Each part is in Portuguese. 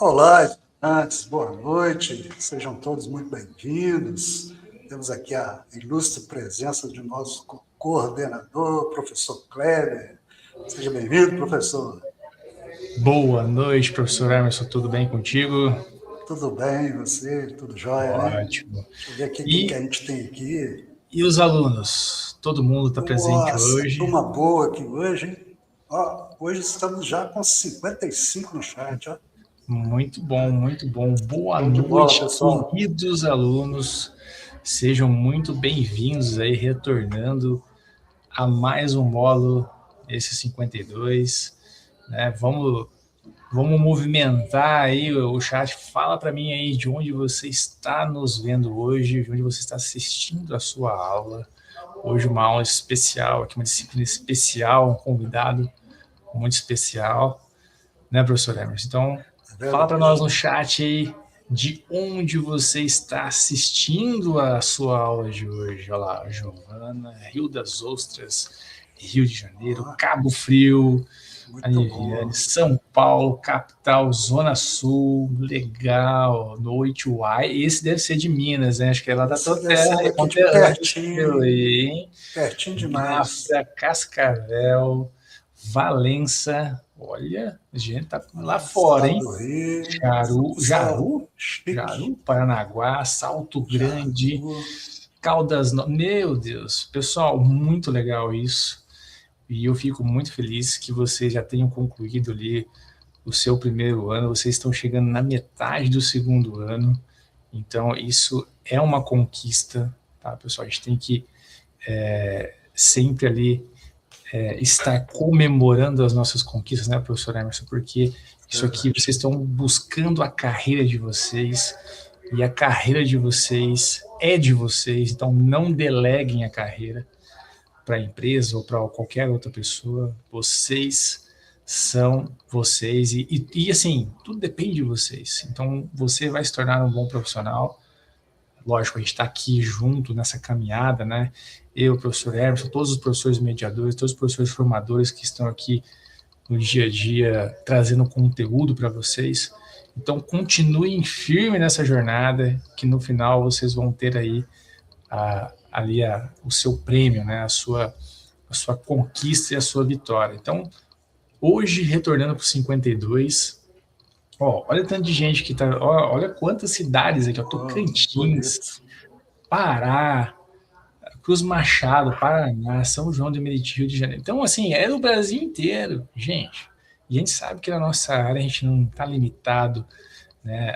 Olá, estudantes, boa noite, sejam todos muito bem-vindos. Temos aqui a ilustre presença de nosso coordenador, professor Kleber. Seja bem-vindo, professor. Boa noite, professor Emerson, tudo bem contigo? Tudo bem, você? Tudo jóia, né? Ótimo. Deixa eu ver aqui quem que a gente tem aqui. E os alunos? Todo mundo está presente Nossa, hoje? turma boa aqui hoje, hein? Ó, hoje estamos já com 55 no chat, ó. Muito bom, muito bom. Boa Show de bola, noite, pessoal. queridos alunos. Sejam muito bem-vindos aí, retornando a mais um módulo, esse 52. Né? Vamos movimentar aí o chat. Fala para mim aí de onde você está nos vendo hoje, de onde você está assistindo a sua aula. Hoje uma aula especial, aqui uma disciplina especial, um convidado muito especial, né, professor Emerson? Então, fala para nós no chat aí de onde você está assistindo a sua aula de hoje. Olha lá, Giovana, Rio das Ostras, Rio de Janeiro, Cabo Frio, Aniviane, São Paulo, capital, Zona Sul, legal, Noite Uai. Esse deve ser de Minas, né? Acho que é lá da tua terra, é pertinho, hein? pertinho demais. Mafra, Cascavel, Valença, olha, a gente tá lá fora, hein? Jaru, Paranaguá, Salto Grande, Caldas Novas. Meu Deus, pessoal, muito legal isso. E eu fico muito feliz que vocês já tenham concluído ali o seu primeiro ano, vocês estão chegando na metade do segundo ano, então isso é uma conquista, tá, pessoal? A gente tem que sempre ali estar comemorando as nossas conquistas, né, professor Emerson? Porque isso aqui, vocês estão buscando a carreira de vocês, e a carreira de vocês é de vocês, então não deleguem a carreira para a empresa ou para qualquer outra pessoa. Vocês são vocês e assim, tudo depende de vocês. Então você vai se tornar um bom profissional. Lógico, a gente está aqui junto nessa caminhada, né? Eu, o professor Emerson, todos os professores mediadores, todos os professores formadores que estão aqui no dia a dia trazendo conteúdo para vocês. Então continuem firme nessa jornada, que no final vocês vão ter aí o seu prêmio, né? A sua conquista e a sua vitória. Então, hoje, retornando para o 52, olha o tanto de gente que está, olha quantas cidades aqui, Tocantins, Pará, Cruz Machado, Paraná, São João de Meriti, Rio de Janeiro. Então, assim, é no Brasil inteiro, gente. E a gente sabe que na nossa área a gente não está limitado, né,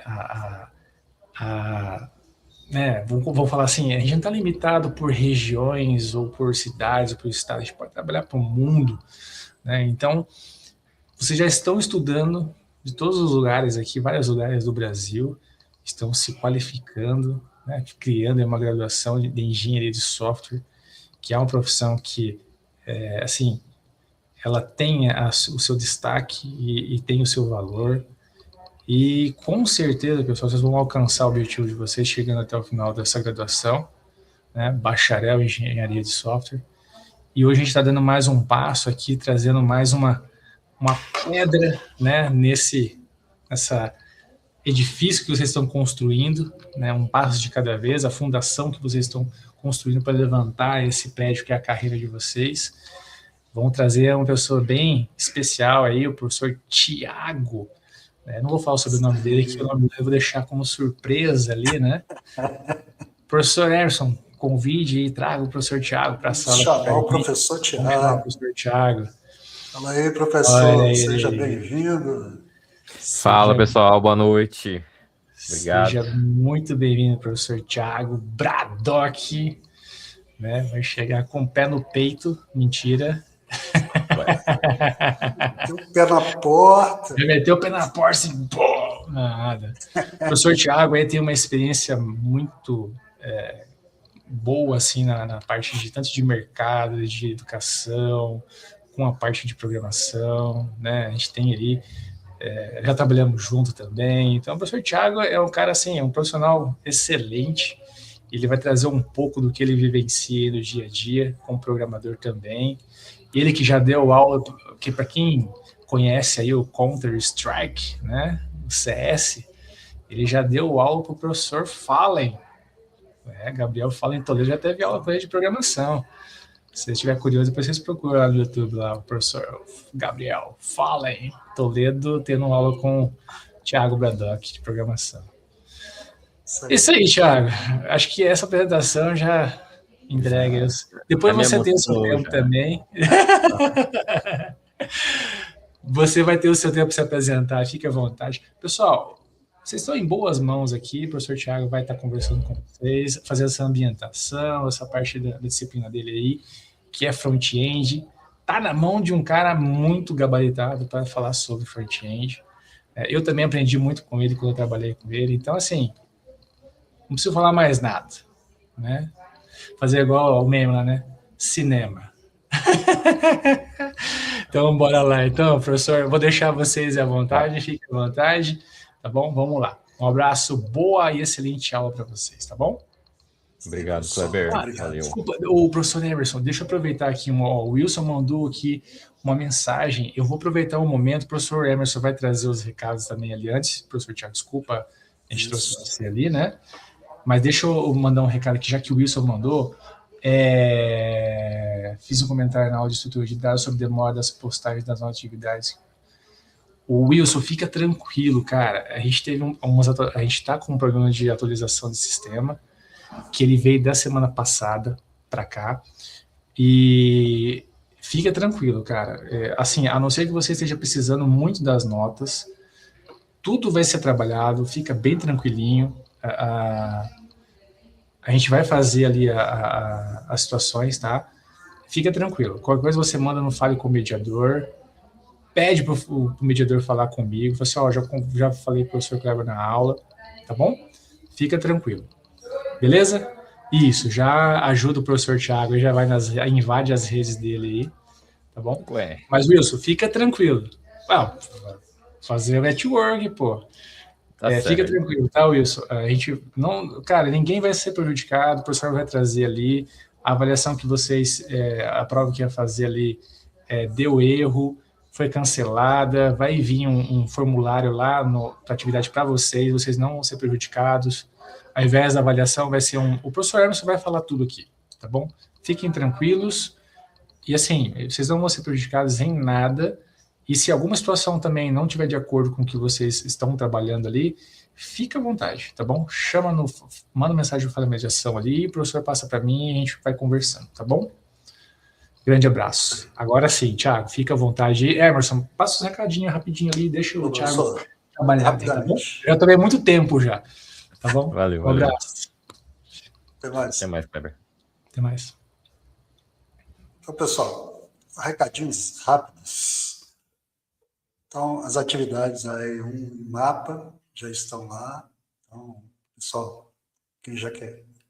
né, vou falar assim, a gente não está limitado por regiões ou por cidades ou por estados, a gente pode trabalhar para o mundo, né? Então, vocês já estão estudando de todos os lugares aqui, vários lugares do Brasil, estão se qualificando, né, criando uma graduação de engenharia de software, que é uma profissão que, assim, ela tem o seu destaque e tem o seu valor. E com certeza, pessoal, vocês vão alcançar o objetivo de vocês chegando até o final dessa graduação, né? Bacharel em Engenharia de Software. E hoje a gente está dando mais um passo aqui, trazendo mais uma pedra, né, nessa edifício que vocês estão construindo, né, um passo de cada vez, a fundação que vocês estão construindo para levantar esse prédio que é a carreira de vocês. Vão trazer uma pessoa bem especial aí, o professor Tiago. Não vou falar sobre o nome dele, que o nome dele eu vou deixar como surpresa ali, né? Professor Emerson, convide e traga o professor Tiago para a sala. Chamar o professor Tiago. Chamar o professor Tiago. Fala aí, professor, seja bem-vindo. Fala, pessoal, boa noite. Obrigado. Seja muito bem-vindo, professor Tiago Bradock, né? Vai chegar com o pé no peito, mentira. Meteu o pé na porta. Meteu o pé na porta, assim, pô, nada. O professor Tiago aí tem uma experiência muito boa, assim, na parte de tanto de mercado, de educação, com a parte de programação, né? A gente tem ali, já trabalhamos junto também. Então, o professor Tiago é um cara, assim, é um profissional excelente. Ele vai trazer um pouco do que ele vivencia no dia a dia, como programador também. Ele que já deu aula, que para quem conhece aí o Counter-Strike, né? o CS, ele já deu aula para o professor Fallen. Gabriel Fallen Toledo já teve aula com ele de programação. Se você estiver curioso, depois vocês procuram lá no YouTube, lá, o professor Gabriel Fallen Toledo tendo aula com o Thiago Braddock de programação. Isso aí, Thiago. Acho que essa apresentação já entrega. Depois você tem o seu tempo também. Você vai ter o seu tempo para se apresentar, fique à vontade. Pessoal, vocês estão em boas mãos aqui, o professor Thiago vai estar conversando com vocês, fazendo essa ambientação, essa parte da disciplina dele aí, que é front-end. Está na mão de um cara muito gabaritado para falar sobre front-end. Eu também aprendi muito com ele quando eu trabalhei com ele. Então, assim, não preciso falar mais nada, né? Fazer igual ao meme lá, né? Cinema. Então, bora lá. Então, professor, eu vou deixar vocês à vontade, fiquem à vontade, tá bom? Vamos lá. Um abraço, boa e excelente aula para vocês, tá bom? Obrigado, Kleber. Valeu. Desculpa, o professor Emerson, deixa eu aproveitar aqui, o Wilson mandou aqui uma mensagem, eu vou aproveitar um momento, o professor Emerson vai trazer os recados também ali antes, professor Thiago, desculpa, a gente trouxe você ali, né? Mas deixa eu mandar um recado aqui, já que o Wilson mandou, fiz um comentário na aula de estrutura de dados sobre demora das postagens das nossas atividades. O Wilson, fica tranquilo, cara, a gente teve a gente está com um programa de atualização do sistema, que ele veio da semana passada para cá, e fica tranquilo, cara. Assim, a não ser que você esteja precisando muito das notas, tudo vai ser trabalhado, fica bem tranquilinho. A gente vai fazer ali as situações, tá? Fica tranquilo. Qualquer coisa você manda no Fale com o Mediador, pede para o mediador falar comigo, fala assim, já falei para o professor Kleber na aula, tá bom? Fica tranquilo. Beleza? Isso, já ajuda o professor Thiago, já vai invade as redes dele aí, tá bom? Mas, Wilson, fica tranquilo. Fazer network, pô. Fica tranquilo, tá, Wilson? A gente não... Cara, ninguém vai ser prejudicado, o professor vai trazer ali a avaliação que vocês... a prova que ia fazer ali deu erro, foi cancelada, vai vir um formulário lá para atividade para vocês não vão ser prejudicados. Ao invés da avaliação, vai ser o professor Emerson vai falar tudo aqui, tá bom? Fiquem tranquilos. E assim, vocês não vão ser prejudicados em nada. E se alguma situação também não estiver de acordo com o que vocês estão trabalhando ali, fica à vontade, tá bom? Manda mensagem para a mediação ali, o professor passa para mim e a gente vai conversando, tá bom? Grande abraço. Agora sim, Thiago, fica à vontade. Emerson, passa os recadinhos rapidinho ali, deixa o Thiago trabalhar, tá bom? Já tomei muito tempo já. Tá bom? Valeu. Um abraço. Até mais. Até mais, Kleber. Até mais. Então, pessoal, recadinhos rápidos. Então, as atividades aí, mapa, já estão lá. Então, pessoal, quem já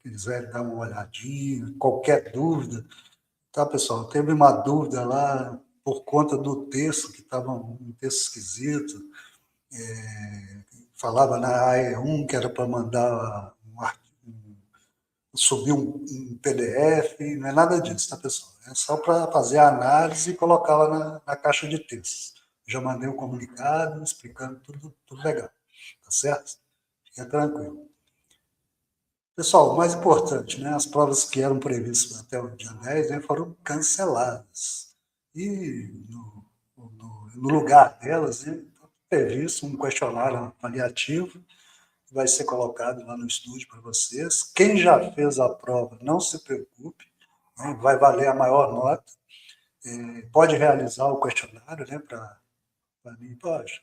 quiser dar uma olhadinha, qualquer dúvida. Tá, pessoal, teve uma dúvida lá por conta do texto, que estava um texto esquisito. Falava na AE1 que era para mandar subir um PDF, não é nada disso, tá, pessoal? É só para fazer a análise e colocar lá na caixa de textos. Já mandei um comunicado explicando tudo legal, tá certo? Fica tranquilo. Pessoal, o mais importante, né, as provas que eram previstas até o dia 10 foram canceladas. E no lugar delas, previsto um questionário avaliativo que vai ser colocado lá no estúdio para vocês. Quem já fez a prova, não se preocupe, né, vai valer a maior nota. Pode realizar o questionário, né, para mim, poxa,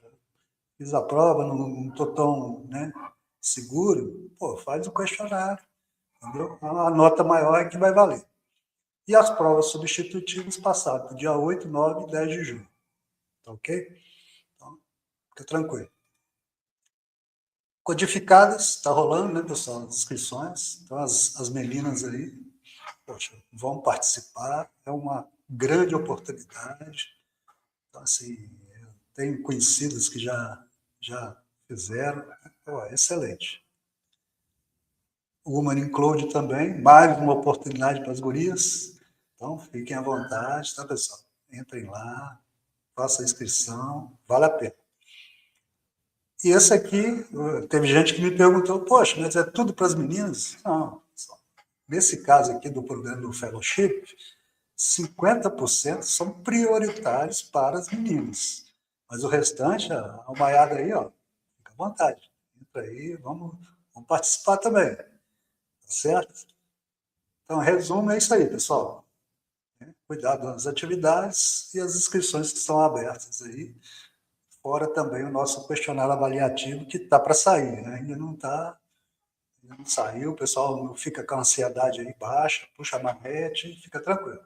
fiz a prova, não estou tão, né, seguro, faz o questionário, entendeu? A nota maior é que vai valer. E as provas substitutivas passaram para o dia 8, 9 e 10 de junho. Tá ok? Então, fica tranquilo. Codificadas, está rolando, né, pessoal, as inscrições. Então, as meninas aí, poxa, vão participar, é uma grande oportunidade. Então, assim, eu tenho conhecidos que já fizeram, excelente. O Human Include também, mais uma oportunidade para as gurias. Então, fiquem à vontade, tá, pessoal? Entrem lá, façam a inscrição, vale a pena. E esse aqui, teve gente que me perguntou, poxa, mas é tudo para as meninas? Não. Nesse caso aqui do programa do Fellowship, 50% são prioritários para as meninas. Mas o restante, a almaiada aí, ó, fica à vontade. Entra aí, vamos participar também. Tá certo? Então, resumo é isso aí, pessoal. Cuidado das atividades e as inscrições que estão abertas aí. Fora também o nosso questionário avaliativo que está para sair, né? Ainda não saiu, o pessoal não fica com a ansiedade aí baixa, puxa a manete, fica tranquilo.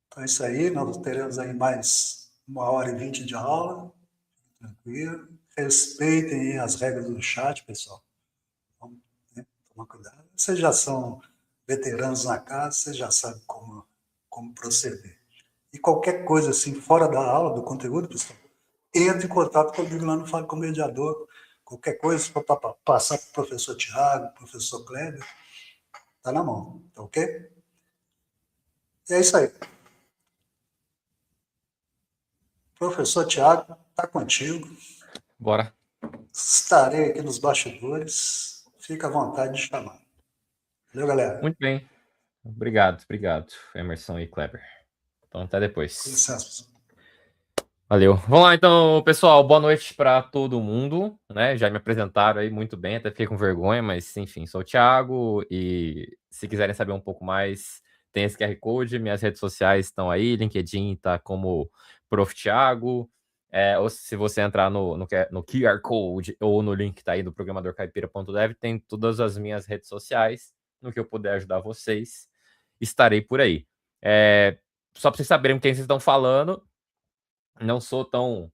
Então é isso aí, nós teremos aí mais 1h20 de aula, tranquilo. Respeitem aí as regras do chat, pessoal. Vamos, né, tomar cuidado. Vocês já são veteranos na casa, vocês já sabem como proceder. E qualquer coisa assim, fora da aula, do conteúdo, pessoal, entre em contato comigo lá no Fale com o Mediador. Qualquer coisa, para passar para o professor Tiago, professor Kleber, tá na mão, tá ok? E é isso aí. Professor Tiago, tá contigo. Bora. Estarei aqui nos bastidores. Fica à vontade de chamar. Valeu, galera. Muito bem. Obrigado, Emerson e Kleber. Então, até depois. Com licença, pessoal. Valeu. Vamos lá, então, pessoal. Boa noite para todo mundo, né? Já me apresentaram aí muito bem, até fiquei com vergonha, mas enfim, sou o Thiago e se quiserem saber um pouco mais, tem esse QR Code, minhas redes sociais estão aí, LinkedIn tá como Prof. Thiago, ou se você entrar no QR Code ou no link que tá aí do programadorcaipira.dev, tem todas as minhas redes sociais, no que eu puder ajudar vocês, estarei por aí. Só para vocês saberem com quem vocês estão falando, não sou tão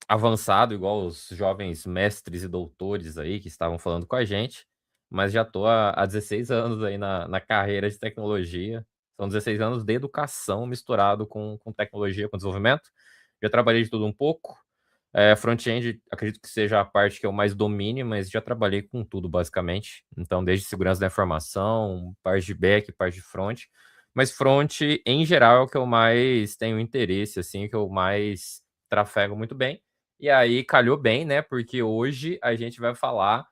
avançado igual os jovens mestres e doutores aí que estavam falando com a gente, mas já estou há 16 anos aí na carreira de tecnologia. São 16 anos de educação misturado com tecnologia, com desenvolvimento. Já trabalhei de tudo um pouco. Front-end, acredito que seja a parte que eu mais domine, mas já trabalhei com tudo, basicamente. Então, desde segurança da informação, parte de back, parte de front. Mas front, em geral, é o que eu mais tenho interesse, assim, que eu mais trafego muito bem. E aí, calhou bem, né? Porque hoje a gente vai falar...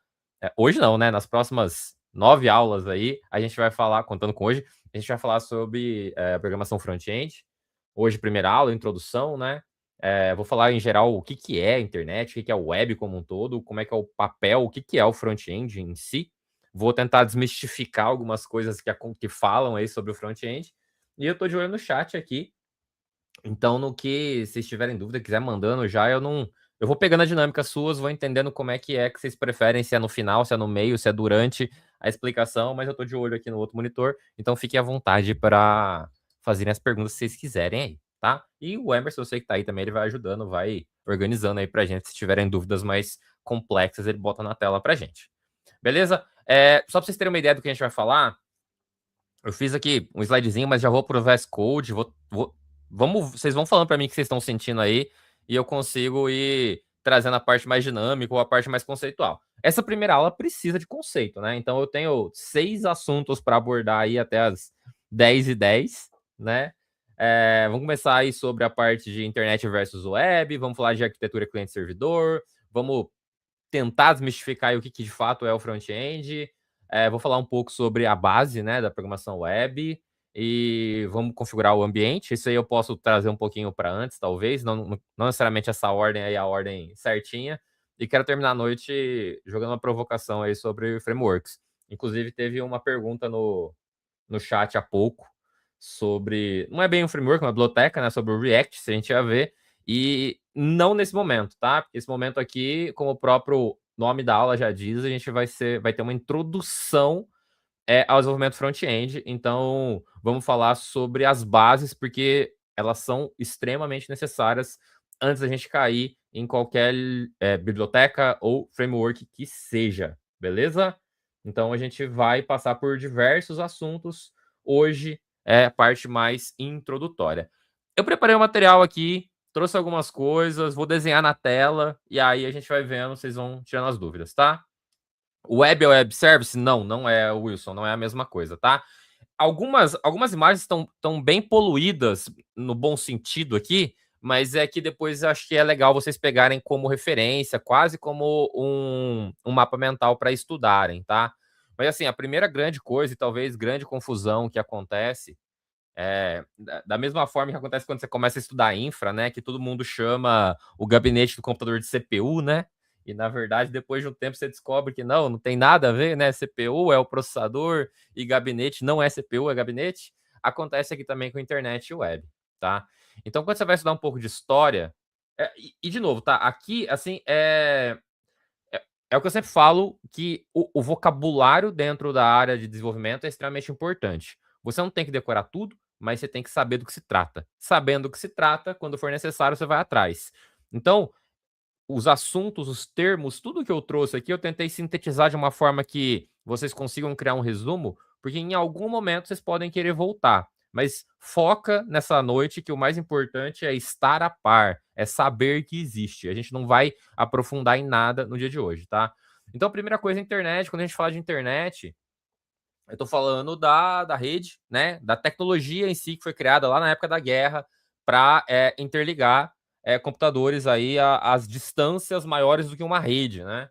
hoje não, né? Nas próximas 9 aulas aí, a gente vai falar, contando com hoje, a gente vai falar sobre programação front-end. Hoje, primeira aula, introdução, né? Vou falar em geral o que é a internet, o que é a web como um todo, como é que é o papel, o que é o front-end em si. Vou tentar desmistificar algumas coisas que falam aí sobre o front-end. E eu tô de olho no chat aqui. Então, no que vocês tiverem dúvida, quiser mandando já, eu vou pegando a dinâmica suas, vou entendendo como é que vocês preferem, se é no final, se é no meio, se é durante a explicação, mas eu tô de olho aqui no outro monitor, então fiquem à vontade para fazerem as perguntas que vocês quiserem aí, tá? E o Emerson, eu sei que tá aí também, ele vai ajudando, vai organizando aí pra gente, se tiverem dúvidas mais complexas, ele bota na tela pra gente. Beleza? Só pra vocês terem uma ideia do que a gente vai falar, eu fiz aqui um slidezinho, mas já vou pro VS Code, vocês vão falando para mim o que vocês estão sentindo aí e eu consigo ir trazendo a parte mais dinâmica ou a parte mais conceitual. Essa primeira aula precisa de conceito, né? Então eu tenho 6 assuntos para abordar aí até as 10h10, né? Vamos começar aí sobre a parte de internet versus web, vamos falar de arquitetura cliente-servidor, vamos tentar desmistificar aí o que de fato é o front-end, vou falar um pouco sobre a base, né, da programação web, e vamos configurar o ambiente. Isso aí eu posso trazer um pouquinho para antes, talvez, não necessariamente essa ordem aí, a ordem certinha. E quero terminar a noite jogando uma provocação aí sobre frameworks. Inclusive, teve uma pergunta no chat há pouco sobre... Não é bem um framework, uma biblioteca, né? Sobre o React, se a gente ia ver. E não nesse momento, tá? Porque esse momento aqui, como o próprio nome da aula já diz, a gente vai ter uma introdução ao desenvolvimento front-end. Então, vamos falar sobre as bases, porque elas são extremamente necessárias antes da gente cair em qualquer biblioteca ou framework que seja, beleza? Então, a gente vai passar por diversos assuntos. Hoje é a parte mais introdutória. Eu preparei um material aqui, trouxe algumas coisas, vou desenhar na tela, e aí a gente vai vendo, vocês vão tirando as dúvidas, tá? Web é web service? Não é, Wilson, não é a mesma coisa, tá? Algumas imagens estão bem poluídas, no bom sentido aqui, mas é que depois acho que é legal vocês pegarem como referência, quase como um mapa mental para estudarem, tá? Mas assim, a primeira grande coisa e talvez grande confusão que acontece da mesma forma que acontece quando você começa a estudar infra, né? Que todo mundo chama o gabinete do computador de CPU, né? E na verdade, depois de um tempo, você descobre que não tem nada a ver, né? CPU é o processador e gabinete não é CPU, é gabinete. Acontece aqui também com internet e web, tá? Então, quando você vai estudar um pouco de história, de novo, tá? Aqui, assim, é o que eu sempre falo, que o vocabulário dentro da área de desenvolvimento é extremamente importante. Você não tem que decorar tudo, mas você tem que saber do que se trata. Sabendo do que se trata, quando for necessário, você vai atrás. Então, os assuntos, os termos, tudo que eu trouxe aqui, eu tentei sintetizar de uma forma que vocês consigam criar um resumo, porque em algum momento vocês podem querer voltar. Mas foca nessa noite que o mais importante é estar a par, é saber que existe. A gente não vai aprofundar em nada no dia de hoje, tá? Então, a primeira coisa, internet. Quando a gente fala de internet, eu tô falando da rede, né? Da tecnologia em si que foi criada lá na época da guerra para interligar computadores aí às distâncias maiores do que uma rede, né?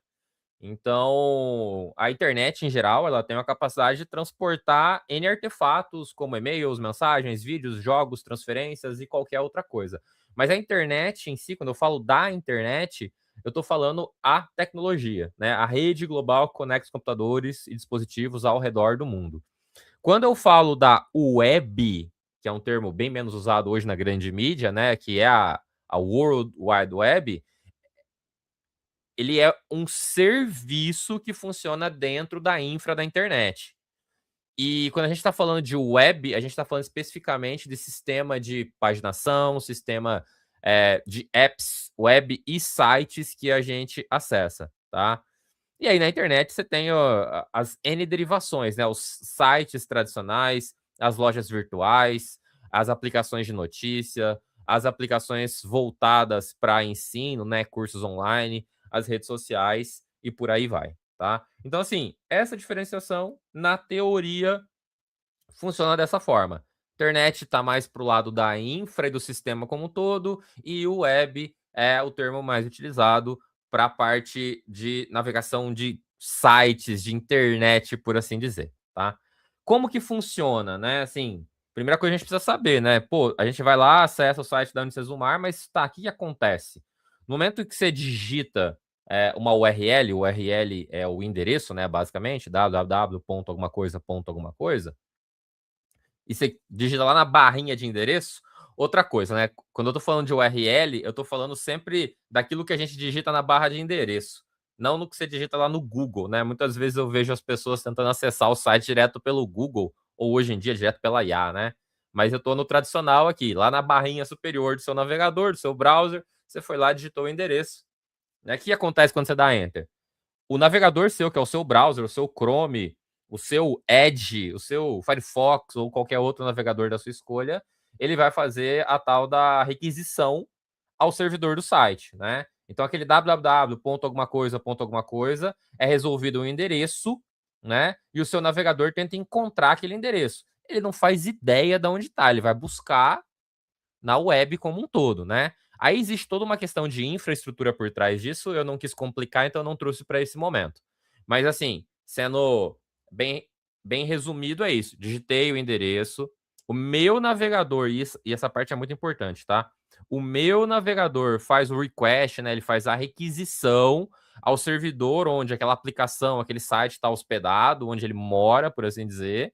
Então, a internet em geral, ela tem a capacidade de transportar N artefatos, como e-mails, mensagens, vídeos, jogos, transferências e qualquer outra coisa. Mas a internet em si, quando eu falo da internet, eu estou falando a tecnologia, né? A rede global que conecta os computadores e dispositivos ao redor do mundo. Quando eu falo da web, que é um termo bem menos usado hoje na grande mídia, né? Que é a World Wide Web, ele é um serviço que funciona dentro da infra da internet. E quando a gente está falando de web, a gente está falando especificamente de sistema de paginação, sistema de apps web e sites que a gente acessa, tá? E aí na internet você tem as N derivações, né? Os sites tradicionais, as lojas virtuais, as aplicações de notícia, as aplicações voltadas para ensino, né? Cursos online, as redes sociais e por aí vai, tá? Então, assim, essa diferenciação, na teoria, funciona dessa forma. Internet está mais para o lado da infra e do sistema como um todo, e o web é o termo mais utilizado para a parte de navegação de sites, de internet, por assim dizer, tá? Como que funciona, né? Assim, primeira coisa a gente precisa saber, né? Pô, a gente vai lá, acessa o site da Unicesumar, mas tá, o que acontece? No momento que você digita uma URL, o URL é o endereço, né? Basicamente, www.alguma coisa, e você digita lá na barrinha de endereço, outra coisa, né? Quando eu tô falando de URL, eu tô falando sempre daquilo que a gente digita na barra de endereço, não no que você digita lá no Google, né? Muitas vezes eu vejo as pessoas tentando acessar o site direto pelo Google, ou hoje em dia direto pela IA, né? Mas eu tô no tradicional aqui, lá na barrinha superior do seu navegador, do seu browser, você foi lá, digitou o endereço. Né? O que acontece quando você dá Enter? O navegador seu, que é o seu browser, o seu Chrome, o seu Edge, o seu Firefox ou qualquer outro navegador da sua escolha, ele vai fazer a tal da requisição ao servidor do site, né? Então aquele www.alguma coisa é resolvido um endereço, né? E o seu navegador tenta encontrar aquele endereço. Ele não faz ideia de onde está, ele vai buscar na web como um todo, né? Aí existe toda uma questão de infraestrutura por trás disso, eu não quis complicar, então eu não trouxe para esse momento. Mas assim, sendo bem resumido, é isso. Digitei o endereço, o meu navegador, e essa parte é muito importante, tá? O meu navegador faz o request, né? Ele faz a requisição ao servidor onde aquela aplicação, aquele site está hospedado, onde ele mora, por assim dizer.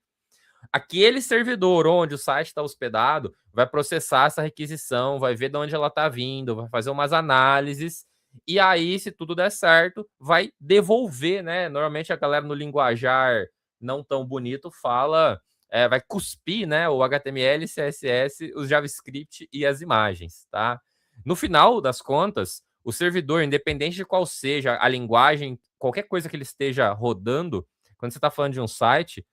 Aquele servidor onde o site está hospedado vai processar essa requisição, vai ver de onde ela está vindo, vai fazer umas análises, e aí, se tudo der certo, vai devolver, né? Normalmente a galera no linguajar não tão bonito fala, vai cuspir, né? O HTML, CSS, o JavaScript e as imagens, tá? No final das contas, o servidor, independente de qual seja a linguagem, qualquer coisa que ele esteja rodando, quando você está falando de um site,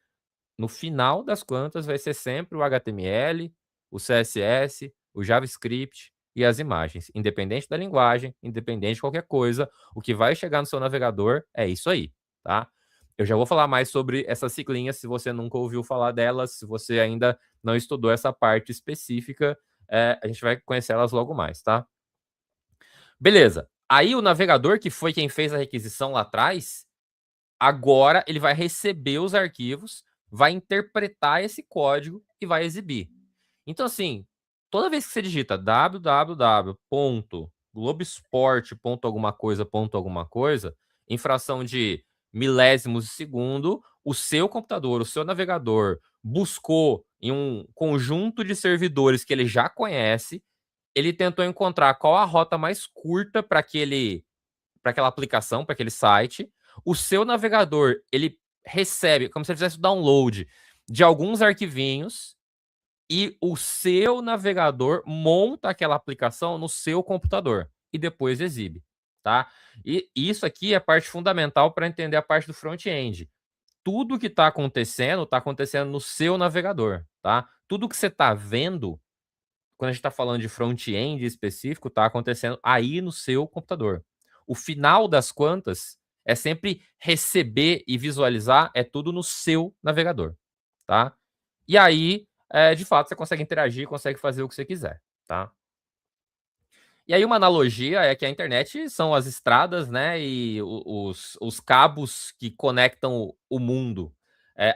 no final das contas, vai ser sempre o HTML, o CSS, o JavaScript e as imagens. Independente da linguagem, independente de qualquer coisa, o que vai chegar no seu navegador é isso aí, tá? Eu já vou falar mais sobre essas siglinhas, se você nunca ouviu falar delas, se você ainda não estudou essa parte específica a gente vai conhecer elas logo mais, tá? Beleza. Aí o navegador, que foi quem fez a requisição lá atrás, agora ele vai receber os arquivos, vai interpretar esse código e vai exibir. Então, assim, toda vez que você digita www.globesport.alguma coisa, em fração de milésimos de segundo, o seu computador, o seu navegador buscou em um conjunto de servidores que ele já conhece, ele tentou encontrar qual a rota mais curta para aquela aplicação, para aquele site. O seu navegador, ele recebe, como se ele fizesse o download de alguns arquivinhos, e o seu navegador monta aquela aplicação no seu computador e depois exibe, tá? E isso aqui é a parte fundamental para entender a parte do front-end. Tudo que está acontecendo no seu navegador, tá? Tudo que você está vendo, quando a gente está falando de front-end específico, está acontecendo aí no seu computador. O final das contas é sempre receber e visualizar, é tudo no seu navegador, tá? E aí, de fato, você consegue interagir, consegue fazer o que você quiser, tá? E aí uma analogia é que a internet são as estradas, né, e os cabos que conectam o mundo.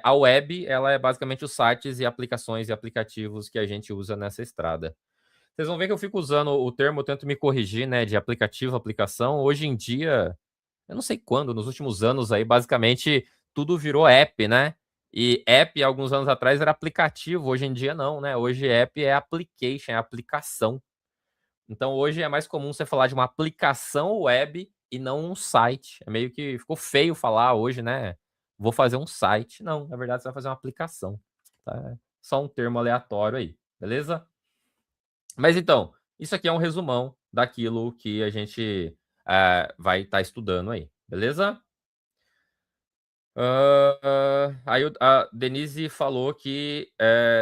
A web, ela é basicamente os sites e aplicações e aplicativos que a gente usa nessa estrada. Vocês vão ver que eu fico usando o termo, eu tento me corrigir, né, de aplicativo, aplicação. Hoje em dia, eu não sei quando, nos últimos anos aí, basicamente, tudo virou app, né? E app, alguns anos atrás, era aplicativo, hoje em dia não, né? Hoje app é application, é aplicação. Então, hoje é mais comum você falar de uma aplicação web e não um site. É meio que ficou feio falar hoje, né? Vou fazer um site. Não, na verdade, você vai fazer uma aplicação. Tá? É só um termo aleatório aí, beleza? Mas então, isso aqui é um resumão daquilo que a gente vai estar estudando aí, beleza? Aí a Denise falou que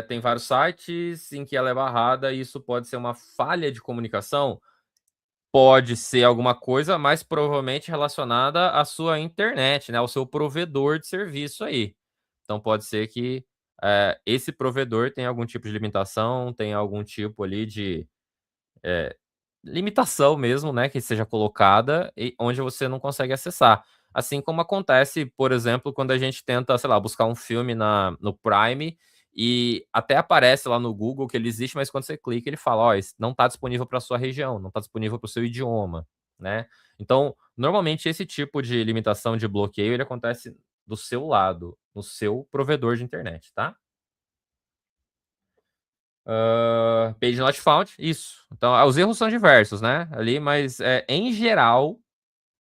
tem vários sites em que ela é barrada e isso pode ser uma falha de comunicação. Pode ser alguma coisa, mas provavelmente relacionada à sua internet, né? Ao seu provedor de serviço aí. Então pode ser que esse provedor tenha algum tipo de limitação, tenha algum tipo ali de limitação mesmo, né, que seja colocada e onde você não consegue acessar. Assim como acontece, por exemplo, quando a gente tenta, sei lá, buscar um filme no Prime e até aparece lá no Google que ele existe, mas quando você clica ele fala, ó, esse não está disponível para sua região, não está disponível para o seu idioma, né? Então, normalmente esse tipo de limitação de bloqueio ele acontece do seu lado, no seu provedor de internet, tá? Page not found, isso. Então, os erros são diversos, né? Ali, mas em geral,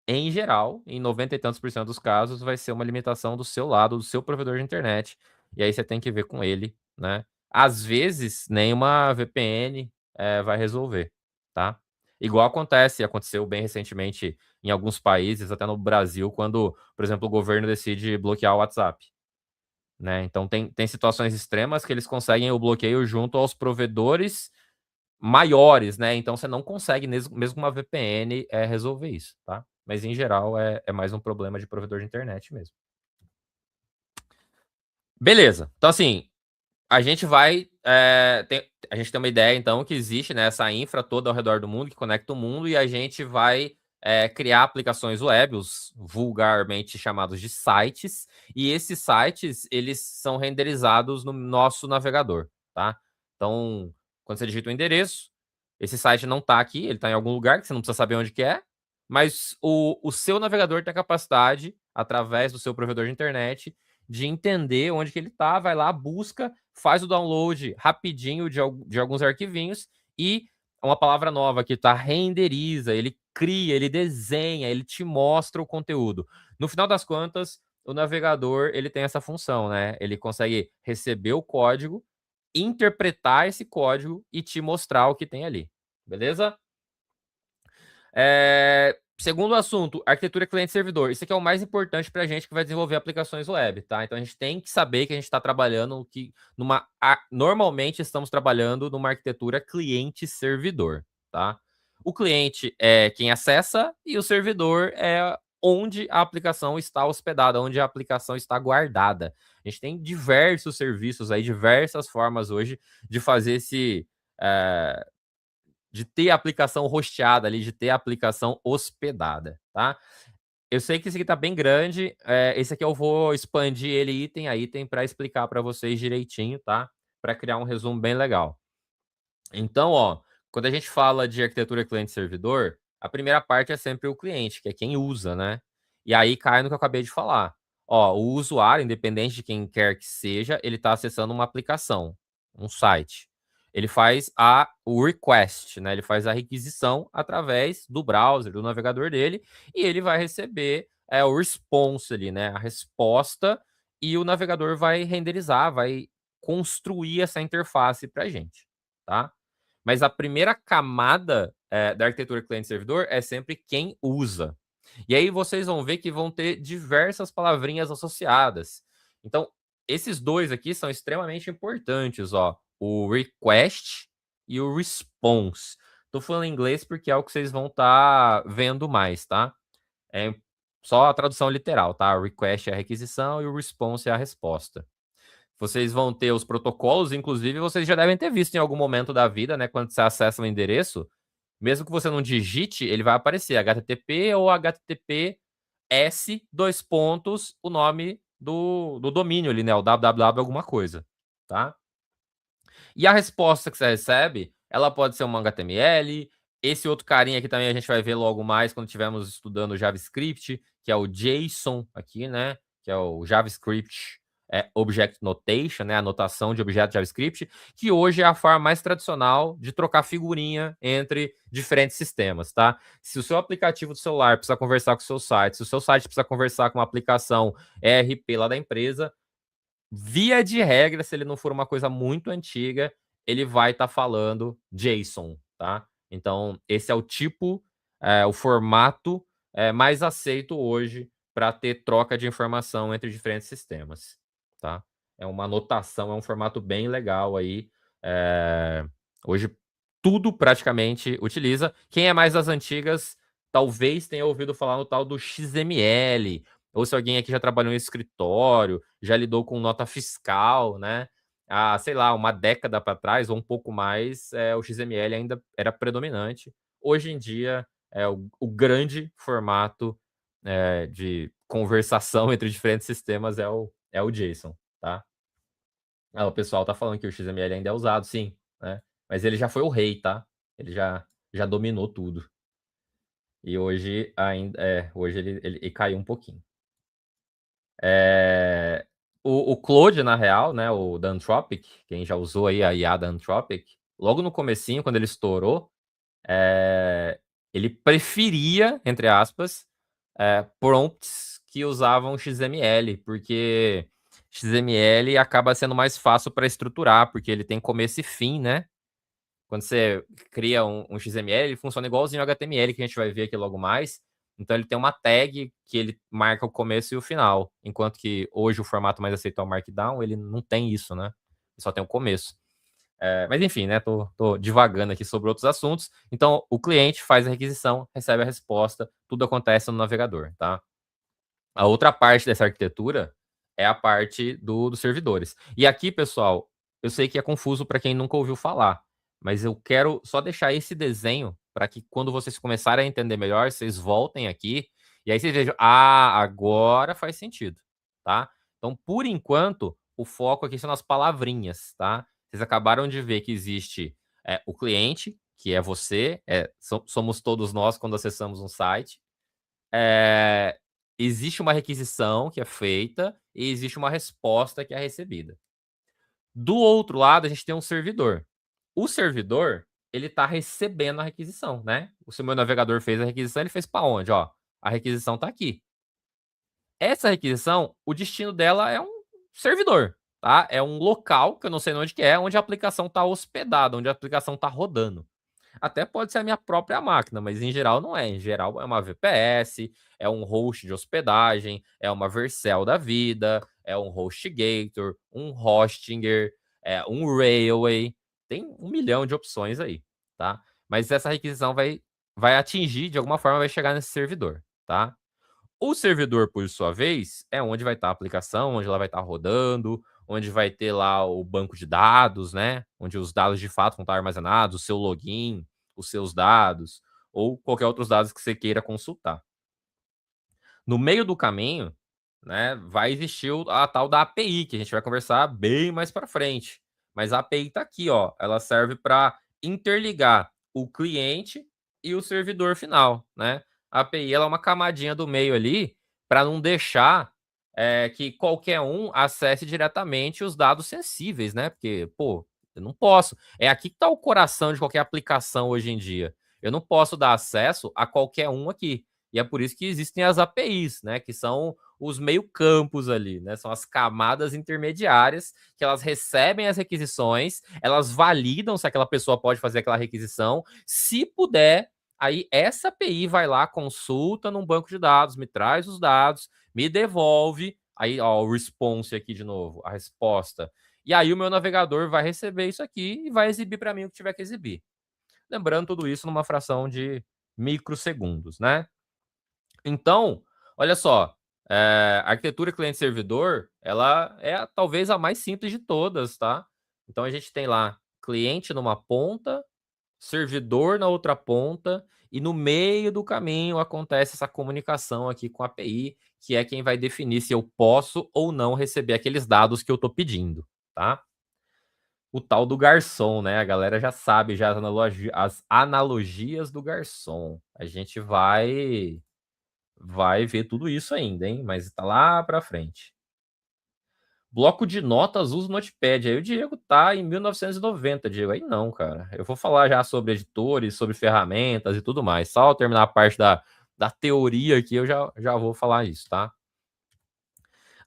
em 90 e tantos % dos casos, vai ser uma limitação do seu lado, do seu provedor de internet. E aí você tem que ver com ele, né? Às vezes, nenhuma VPN vai resolver, tá? Igual aconteceu bem recentemente em alguns países, até no Brasil, quando, por exemplo, o governo decide bloquear o WhatsApp. Né? Então tem situações extremas que eles conseguem o bloqueio junto aos provedores maiores, né? Então você não consegue, mesmo com uma VPN, resolver isso, tá? Mas em geral é mais um problema de provedor de internet mesmo. Beleza. Então, assim, a gente vai. A gente tem uma ideia, então, que existe, né, essa infra toda ao redor do mundo, que conecta o mundo, e a gente vai criar aplicações web, os vulgarmente chamados de sites, e esses sites, eles são renderizados no nosso navegador, tá? Então, quando você digita o endereço, esse site não está aqui, ele está em algum lugar que você não precisa saber onde que é, mas o seu navegador tem a capacidade, através do seu provedor de internet, de entender onde que ele está, vai lá, busca, faz o download rapidinho de alguns arquivinhos e uma palavra nova que tá, renderiza, ele cria, ele desenha, ele te mostra o conteúdo. No final das contas, o navegador, ele tem essa função, né? Ele consegue receber o código, interpretar esse código e te mostrar o que tem ali. Beleza? Segundo assunto, arquitetura cliente-servidor. Isso aqui é o mais importante para a gente que vai desenvolver aplicações web, tá? Então a gente tem que saber que a gente está trabalhando normalmente estamos trabalhando numa arquitetura cliente-servidor, tá? O cliente é quem acessa e o servidor é onde a aplicação está hospedada, onde a aplicação está guardada. A gente tem diversos serviços aí, diversas formas hoje de fazer de ter a aplicação hosteada ali, de ter a aplicação hospedada, tá? Eu sei que esse aqui tá bem grande, esse aqui eu vou expandir ele item a item para explicar para vocês direitinho, tá? Para criar um resumo bem legal. Então, ó, quando a gente fala de arquitetura cliente-servidor, a primeira parte é sempre o cliente, que é quem usa, né? E aí cai no que eu acabei de falar. Ó, o usuário, independente de quem quer que seja, ele está acessando uma aplicação, um site. Ele faz o request, né? Ele faz a requisição através do browser, do navegador dele, e ele vai receber o response ali, né? A resposta, e o navegador vai renderizar, vai construir essa interface para a gente, tá? Mas a primeira camada da arquitetura cliente-servidor é sempre quem usa. E aí vocês vão ver que vão ter diversas palavrinhas associadas. Então, esses dois aqui são extremamente importantes, ó. O request e o response. Tô falando em inglês porque é o que vocês vão estar vendo mais, tá? É só a tradução literal, tá? O request é a requisição e o response é a resposta. Vocês vão ter os protocolos, inclusive vocês já devem ter visto em algum momento da vida, né? Quando você acessa um endereço, mesmo que você não digite, ele vai aparecer HTTP ou HTTPS, dois pontos, o nome do domínio ali, né? O www alguma coisa, tá? E a resposta que você recebe, ela pode ser uma HTML. Esse outro carinha aqui também a gente vai ver logo mais quando estivermos estudando JavaScript, que é o JSON aqui, né? Que é o JavaScript Object Notation, né? A notação de objeto JavaScript, que hoje é a forma mais tradicional de trocar figurinha entre diferentes sistemas, tá? Se o seu aplicativo do celular precisa conversar com o seu site, se o seu site precisa conversar com uma aplicação ERP lá da empresa, via de regra, se ele não for uma coisa muito antiga, ele vai estar falando JSON, tá? Então, esse é o tipo, o formato mais aceito hoje para ter troca de informação entre diferentes sistemas, tá? É uma anotação, é um formato bem legal aí. Hoje, tudo praticamente utiliza. Quem é mais das antigas, talvez tenha ouvido falar no tal do XML, ou se alguém aqui já trabalhou em escritório, já lidou com nota fiscal, né? Sei lá, uma década para trás ou um pouco mais, o XML ainda era predominante. Hoje em dia, o grande formato de conversação entre diferentes sistemas é o JSON, tá? O pessoal tá falando que o XML ainda é usado, sim, né? Mas ele já foi o rei, tá? Ele já dominou tudo. E hoje ainda hoje ele caiu um pouquinho. O Claude, na real, né, o da Anthropic, quem já usou aí a IA da Anthropic, logo no comecinho, quando ele estourou, ele preferia, entre aspas, prompts que usavam XML, porque XML acaba sendo mais fácil para estruturar, porque ele tem começo e fim, né? Quando você cria um XML, ele funciona igualzinho ao HTML, que a gente vai ver aqui logo mais. Então, ele tem uma tag que ele marca o começo e o final. Enquanto que hoje o formato mais aceito é o Markdown, ele não tem isso, né? Ele só tem o começo. Mas enfim, né? Tô divagando aqui sobre outros assuntos. Então, o cliente faz a requisição, recebe a resposta, tudo acontece no navegador, tá? A outra parte dessa arquitetura é a parte dos servidores. E aqui, pessoal, eu sei que é confuso para quem nunca ouviu falar, mas eu quero só deixar esse desenho para que quando vocês começarem a entender melhor, vocês voltem aqui e aí vocês vejam, agora faz sentido, tá? Então, por enquanto, o foco aqui são nas palavrinhas, tá? Vocês acabaram de ver que existe o cliente, que é você, somos todos nós quando acessamos um site. Existe uma requisição que é feita e existe uma resposta que é recebida. Do outro lado, a gente tem um servidor. O servidor, ele está recebendo a requisição, né? O seu navegador fez a requisição, ele fez para onde? Ó, a requisição está aqui. Essa requisição, o destino dela é um servidor, tá? É um local, que eu não sei onde que é, onde a aplicação está hospedada, onde a aplicação está rodando. Até pode ser a minha própria máquina, mas em geral não é. Em geral é uma VPS, é um host de hospedagem, é uma Vercel da vida, é um HostGator, um Hostinger, um Railway. Tem 1 milhão de opções aí, tá? Mas essa requisição vai atingir, de alguma forma, vai chegar nesse servidor, tá? O servidor, por sua vez, é onde vai estar a aplicação, onde ela vai estar rodando, onde vai ter lá o banco de dados, né? Onde os dados de fato vão estar armazenados, o seu login, os seus dados, ou qualquer outros dados que você queira consultar. No meio do caminho, né, vai existir a tal da API, que a gente vai conversar bem mais para frente. Mas a API está aqui, ó. Ela serve para interligar o cliente e o servidor final, né? A API ela é uma camadinha do meio ali para não deixar que qualquer um acesse diretamente os dados sensíveis, né? Porque, pô, eu não posso. É aqui que está o coração de qualquer aplicação hoje em dia. Eu não posso dar acesso a qualquer um aqui. E é por isso que existem as APIs, né? Que são os meio-campos ali, né? São as camadas intermediárias que elas recebem as requisições, elas validam se aquela pessoa pode fazer aquela requisição. Se puder, aí essa API vai lá, consulta num banco de dados, me traz os dados, me devolve. Aí, ó, o response aqui de novo, a resposta. E aí o meu navegador vai receber isso aqui e vai exibir para mim o que tiver que exibir. Lembrando tudo isso numa fração de microsegundos, né? Então, olha só, a arquitetura cliente-servidor, ela é talvez a mais simples de todas, tá? Então, a gente tem lá cliente numa ponta, servidor na outra ponta, e no meio do caminho acontece essa comunicação aqui com a API, que é quem vai definir se eu posso ou não receber aqueles dados que eu estou pedindo, tá? O tal do garçom, né? A galera já sabe já as analogias do garçom. A gente vai ver tudo isso ainda, hein? Mas tá lá pra frente. Bloco de notas usa o Notepad. Aí o Diego tá em 1990, Diego. Aí não, cara. Eu vou falar já sobre editores, sobre ferramentas e tudo mais. Só terminar a parte da teoria aqui, eu já vou falar isso, tá?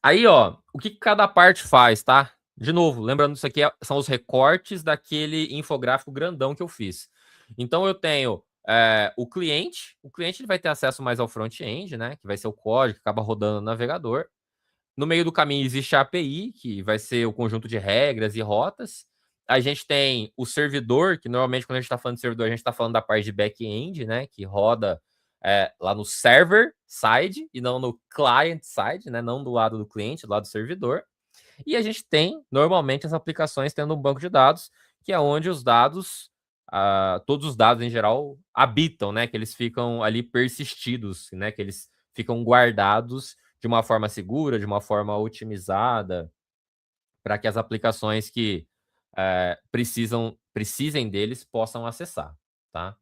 Aí, ó, o que cada parte faz, tá? De novo, lembrando, isso aqui são os recortes daquele infográfico grandão que eu fiz. Então, eu tenho o cliente ele vai ter acesso mais ao front-end, né? Que vai ser o código que acaba rodando no navegador. No meio do caminho existe a API, que vai ser o conjunto de regras e rotas. A gente tem o servidor, que normalmente quando a gente está falando de servidor, a gente está falando da parte de back-end, né? Que roda lá no server side e não no client side, né? Não do lado do cliente, do lado do servidor. E a gente tem, normalmente, as aplicações tendo um banco de dados, que é onde os dados, todos os dados em geral, habitam, né? Que eles ficam ali persistidos, né? Que eles ficam guardados de uma forma segura, de uma forma otimizada, para que as aplicações que precisem deles possam acessar, tá?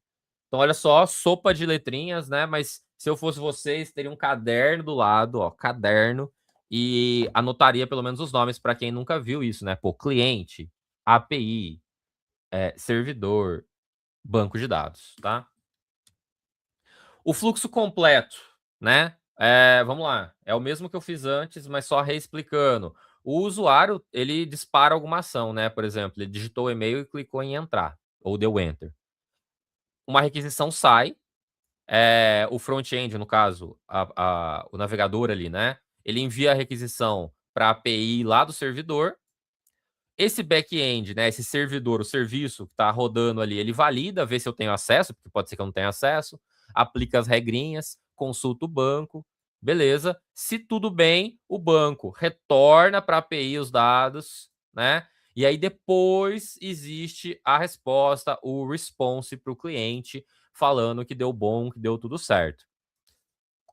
Então, olha só, sopa de letrinhas, né? Mas se eu fosse vocês, teria um caderno do lado, ó, caderno, e anotaria pelo menos os nomes para quem nunca viu isso, né? Pô, cliente, API, servidor, banco de dados, tá? O fluxo completo, né? Vamos lá, é o mesmo que eu fiz antes, mas só reexplicando. O usuário, ele dispara alguma ação, né? Por exemplo, ele digitou o e-mail e clicou em entrar, ou deu enter. Uma requisição sai, o front-end, no caso, o navegador ali, né? Ele envia a requisição para a API lá do servidor. Esse back-end, né? Esse servidor, o serviço que está rodando ali, ele valida, vê se eu tenho acesso, porque pode ser que eu não tenha acesso, aplica as regrinhas, consulta o banco, beleza. Se tudo bem, o banco retorna para a API os dados, né? E aí depois existe a resposta, o response para o cliente, falando que deu bom, que deu tudo certo.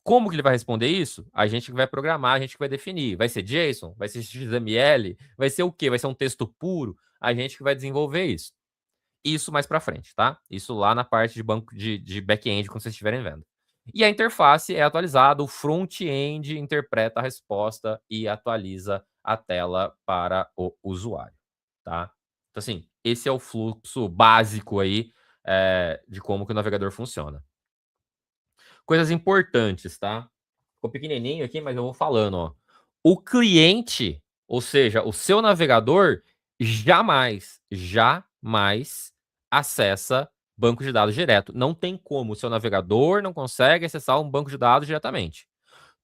Como que ele vai responder isso? A gente que vai programar, a gente que vai definir. Vai ser JSON? Vai ser XML? Vai ser o quê? Vai ser um texto puro? A gente que vai desenvolver isso. Isso mais para frente, tá? Isso lá na parte de banco de back-end, quando vocês estiverem vendo. E a interface é atualizada, o front-end interpreta a resposta e atualiza a tela para o usuário, tá? Então, assim, esse é o fluxo básico aí de como que o navegador funciona. Coisas importantes, tá? Ficou pequenininho aqui, mas eu vou falando, ó. O cliente, ou seja, o seu navegador, jamais acessa banco de dados direto. Não tem como. O seu navegador não consegue acessar um banco de dados diretamente.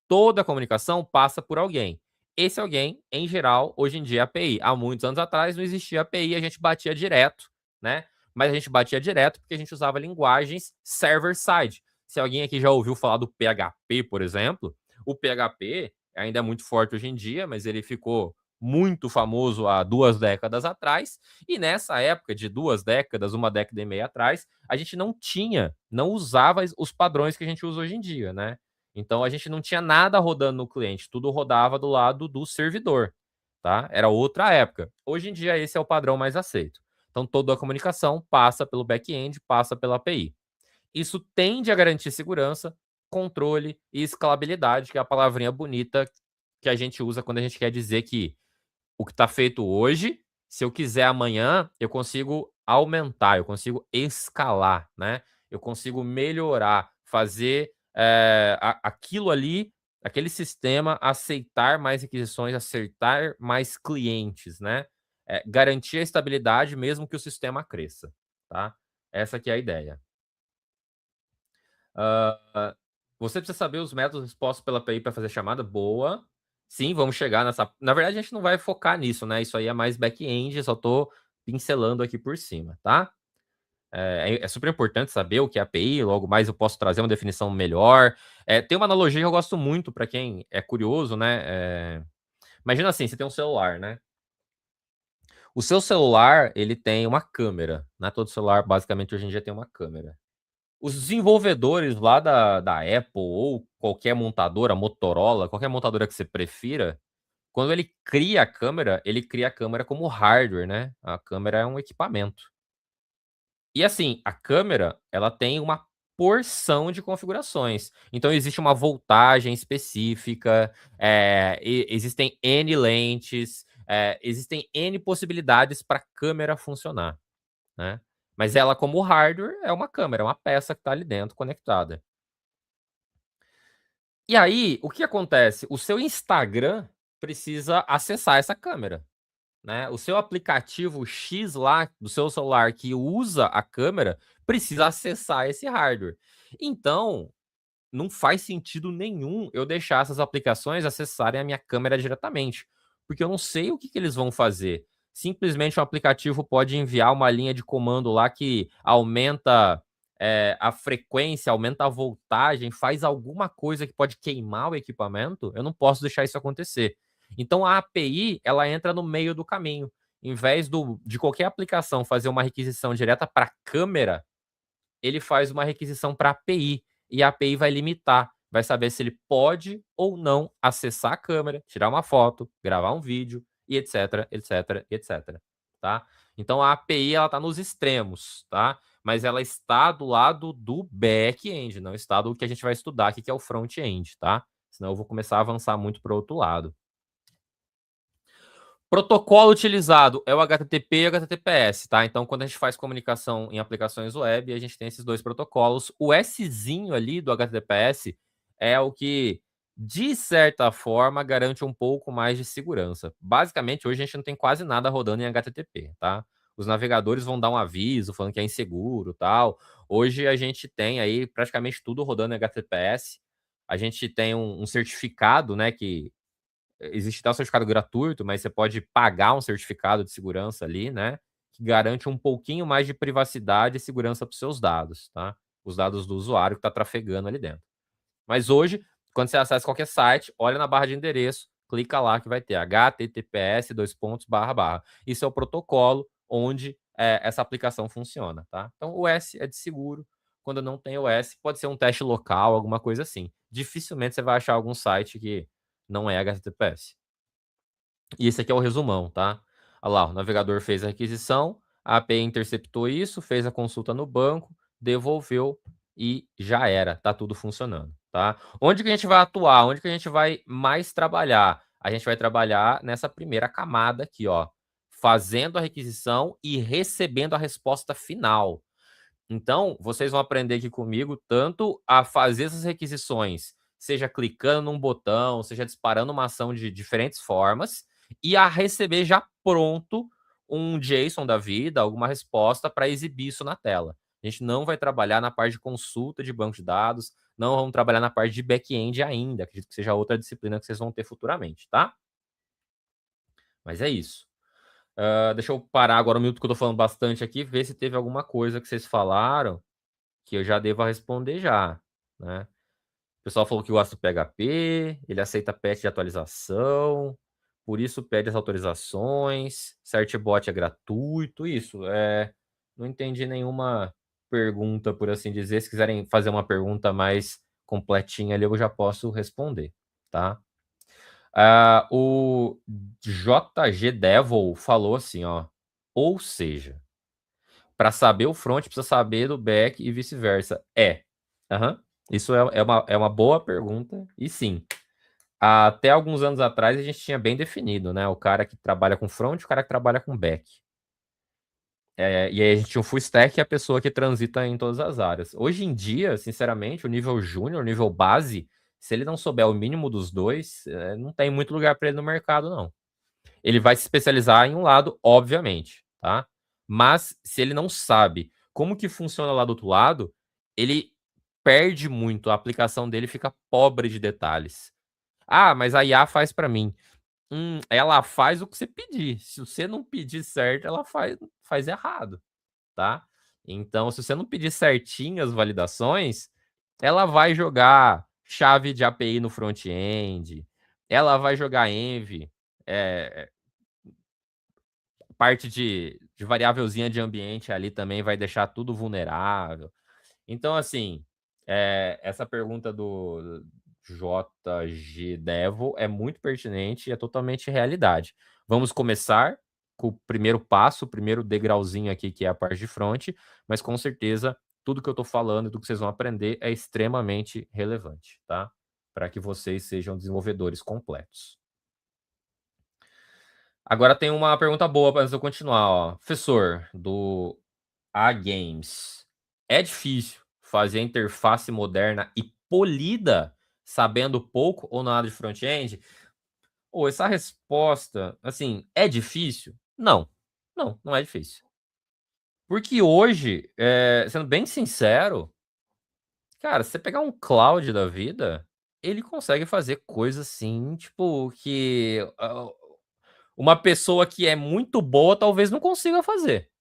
Toda a comunicação passa por alguém. Esse alguém, em geral, hoje em dia é a API. Há muitos anos atrás não existia API, a gente batia direto, né? Mas a gente batia direto porque a gente usava linguagens server-side. Se alguém aqui já ouviu falar do PHP, por exemplo, o PHP ainda é muito forte hoje em dia, mas ele ficou muito famoso há 2 décadas atrás, e nessa época de 2 décadas, 1 década e meia atrás, a gente não usava os padrões que a gente usa hoje em dia, né? Então a gente não tinha nada rodando no cliente, tudo rodava do lado do servidor, tá? Era outra época. Hoje em dia esse é o padrão mais aceito. Então toda a comunicação passa pelo back-end, passa pela API. Isso tende a garantir segurança, controle e escalabilidade, que é a palavrinha bonita que a gente usa quando a gente quer dizer que o que está feito hoje, se eu quiser amanhã, eu consigo aumentar, eu consigo escalar, né? Eu consigo melhorar, fazer aquilo ali, aquele sistema aceitar mais requisições, aceitar mais clientes, né? Garantir a estabilidade mesmo que o sistema cresça, tá? Essa aqui é a ideia. Você precisa saber os métodos expostos pela API para fazer chamada? Boa. Sim, vamos chegar nessa. Na verdade, a gente não vai focar nisso, né? Isso aí é mais back-end, só estou pincelando aqui por cima, tá? É super importante saber o que é API, logo mais eu posso trazer uma definição melhor. Tem uma analogia que eu gosto muito para quem é curioso, né? Imagina assim, você tem um celular, né? O seu celular, ele tem uma câmera, né? Todo celular, basicamente, hoje em dia tem uma câmera. Os desenvolvedores lá da Apple ou qualquer montadora, Motorola, qualquer montadora que você prefira, quando ele cria a câmera como hardware, né? A câmera é um equipamento. E assim, a câmera, ela tem uma porção de configurações. Então existe uma voltagem específica, existem N lentes, existem N possibilidades para a câmera funcionar, né? Mas ela, como hardware, é uma câmera, é uma peça que está ali dentro conectada. E aí, o que acontece? O seu Instagram precisa acessar essa câmera, né? O seu aplicativo X lá do seu celular que usa a câmera precisa acessar esse hardware. Então, não faz sentido nenhum eu deixar essas aplicações acessarem a minha câmera diretamente, porque eu não sei o que eles vão fazer. Simplesmente o aplicativo pode enviar uma linha de comando lá que aumenta a frequência, aumenta a voltagem, faz alguma coisa que pode queimar o equipamento. Eu não posso deixar isso acontecer. Então a API ela entra no meio do caminho. Em vez de qualquer aplicação fazer uma requisição direta para a câmera, ele faz uma requisição para a API. E a API vai limitar, vai saber se ele pode ou não acessar a câmera, tirar uma foto, gravar um vídeo, e etc, etc, etc. Tá? Então a API ela está nos extremos, tá? Mas ela está do lado do back-end, não está do que a gente vai estudar aqui, que é o front-end, tá? Senão eu vou começar a avançar muito para o outro lado. Protocolo utilizado é o HTTP e o HTTPS, tá? Então, quando a gente faz comunicação em aplicações web, a gente tem esses dois protocolos. O Szinho ali do HTTPS é o que, de certa forma, garante um pouco mais de segurança. Basicamente, hoje a gente não tem quase nada rodando em HTTP, tá? Os navegadores vão dar um aviso falando que é inseguro, tal. Hoje a gente tem aí praticamente tudo rodando em HTTPS. A gente tem um certificado, né, que existe até um certificado gratuito, mas você pode pagar um certificado de segurança ali, né? Que garante um pouquinho mais de privacidade e segurança para os seus dados, tá? Os dados do usuário que está trafegando ali dentro. Mas hoje, quando você acessa qualquer site, olha na barra de endereço, clica lá que vai ter https://. Isso é o protocolo onde essa aplicação funciona, tá? Então o S é de seguro. Quando não tem o S, pode ser um teste local, alguma coisa assim. Dificilmente você vai achar algum site que não é HTTPS. E esse aqui é o resumão, tá? Olha lá, o navegador fez a requisição, a API interceptou isso, fez a consulta no banco, devolveu e já era, tá tudo funcionando, tá? Onde que a gente vai atuar? Onde que a gente vai mais trabalhar? A gente vai trabalhar nessa primeira camada aqui, ó, fazendo a requisição e recebendo a resposta final. Então, vocês vão aprender aqui comigo tanto a fazer essas requisições, seja clicando num botão, seja disparando uma ação de diferentes formas, e a receber já pronto um JSON da vida, alguma resposta para exibir isso na tela. A gente não vai trabalhar na parte de consulta de banco de dados, não vamos trabalhar na parte de back-end ainda, acredito que seja outra disciplina que vocês vão ter futuramente, tá? Mas é isso. Deixa eu parar agora um minuto que eu tô falando bastante aqui, ver se teve alguma coisa que vocês falaram que eu já devo responder já, né? O pessoal falou que gosta do PHP, ele aceita patch de atualização. por isso pede as autorizações, Certbot é gratuito, isso. Não entendi nenhuma pergunta, por assim dizer. Se quiserem fazer uma pergunta mais completinha ali, eu já posso responder, tá? O JG Devil falou assim, ó. Ou seja, para saber o front, precisa saber do back e vice-versa. Isso é uma boa pergunta, e sim. Até alguns anos atrás, a gente tinha bem definido, né? O cara que trabalha com front e o cara que trabalha com back. E aí a gente tinha o full stack e a pessoa que transita em todas as áreas. Hoje em dia, sinceramente, o nível júnior, o nível base, se ele não souber o mínimo dos dois, não tem muito lugar para ele no mercado, não. Ele vai se especializar em um lado, obviamente, tá? Mas se ele não sabe como que funciona lá do outro lado, ele perde muito, a aplicação dele fica pobre de detalhes. Mas a IA faz para mim. Ela faz o que você pedir. Se você não pedir certo, ela faz errado, tá? Então, se você não pedir certinho as validações, ela vai jogar chave de API no front-end, ela vai jogar env, parte de variávelzinha de ambiente ali também vai deixar tudo vulnerável. Então, assim, essa pergunta do JG Devo é muito pertinente e é totalmente realidade. Vamos começar com o primeiro passo, o primeiro degrauzinho aqui, que é a parte de front, mas com certeza tudo que eu estou falando e tudo que vocês vão aprender é extremamente relevante, tá? Para que vocês sejam desenvolvedores completos. Agora tem uma pergunta boa antes de eu continuar, ó. Professor, do A-Games. É difícil fazer a interface moderna e polida sabendo pouco ou nada de front-end? Essa resposta, assim, é difícil? Não. Não é difícil. Porque hoje, sendo bem sincero, cara, se você pegar um cloud da vida, ele consegue fazer coisas assim, tipo, que uma pessoa que é muito boa talvez não consiga fazer.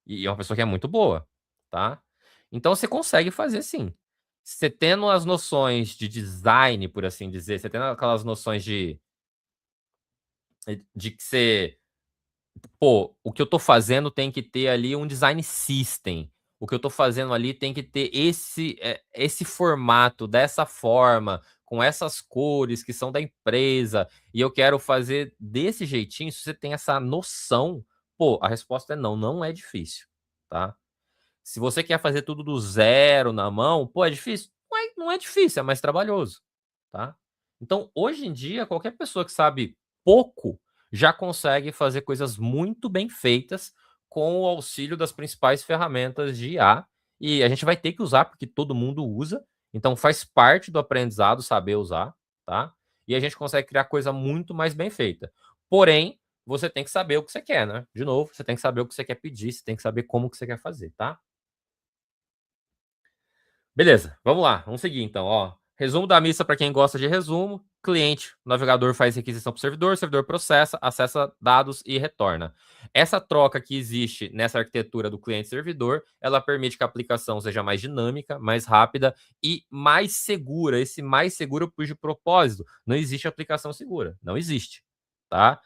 E é uma pessoa que é muito boa, tá? Então você consegue fazer sim. Você tendo as noções de design, por assim dizer, você tendo aquelas noções de que você... o que eu tô fazendo tem que ter ali um design system. O que eu tô fazendo ali tem que ter esse formato, dessa forma, com essas cores que são da empresa, e eu quero fazer desse jeitinho. Se você tem essa noção, a resposta é não, não é difícil, tá? Se você quer fazer tudo do zero na mão, é difícil? Não é difícil, é mais trabalhoso, tá? Então, hoje em dia, qualquer pessoa que sabe pouco já consegue fazer coisas muito bem feitas com o auxílio das principais ferramentas de IA. E a gente vai ter que usar, porque todo mundo usa. Então, faz parte do aprendizado saber usar, tá? E a gente consegue criar coisa muito mais bem feita. Porém, você tem que saber o que você quer, né? De novo, você tem que saber o que você quer pedir, você tem que saber como que você quer fazer, tá? Beleza, vamos lá, vamos seguir então, ó. Resumo da missa para quem gosta de resumo. Cliente, o navegador faz requisição para o servidor processa, acessa dados e retorna. Essa troca que existe nessa arquitetura do cliente-servidor, ela permite que a aplicação seja mais dinâmica, mais rápida e mais segura. Esse mais seguro por de propósito. Não existe aplicação segura, não existe, tá?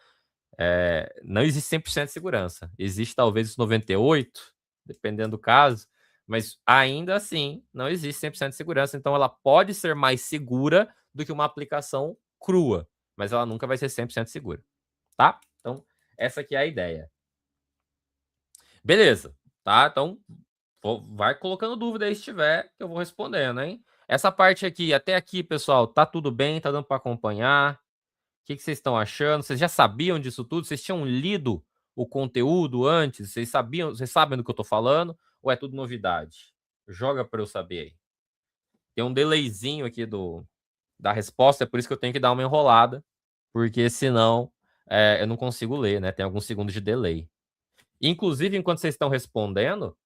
Não existe 100% de segurança. Existe talvez 98%, dependendo do caso, mas ainda assim não existe 100% de segurança. Então ela pode ser mais segura do que uma aplicação crua, mas ela nunca vai ser 100% segura, tá? Então essa aqui é a ideia. Beleza, tá? Então vai colocando dúvida aí se tiver, que eu vou respondendo, hein? Essa parte aqui, até aqui, pessoal, tá tudo bem? Tá dando para acompanhar? O que vocês estão achando? Vocês já sabiam disso tudo? Vocês tinham lido o conteúdo antes? Vocês sabem do que eu tô falando? Ou é tudo novidade? Joga para eu saber aí. Tem um delayzinho aqui da resposta, é por isso que eu tenho que dar uma enrolada, porque senão eu não consigo ler, né? Tem alguns segundos de delay. Inclusive, enquanto vocês estão respondendo,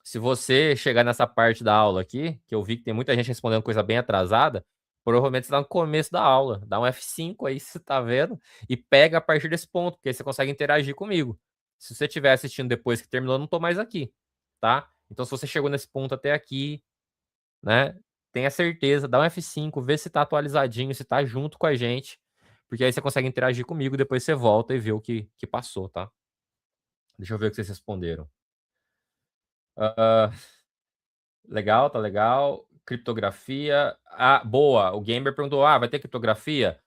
se você chegar nessa parte da aula aqui, que eu vi que tem muita gente respondendo coisa bem atrasada, provavelmente você está no começo da aula. Dá um F5 aí, se você está vendo, e pega a partir desse ponto, porque aí você consegue interagir comigo. Se você estiver assistindo depois que terminou, eu não estou mais aqui, tá? Então, se você chegou nesse ponto até aqui, né, tenha certeza, dá um F5, vê se está atualizadinho, se está junto com a gente, porque aí você consegue interagir comigo, depois você volta e vê o que passou, tá? Deixa eu ver o que vocês responderam. Legal, tá legal. Criptografia. Ah, boa. O Gamer perguntou: vai ter criptografia?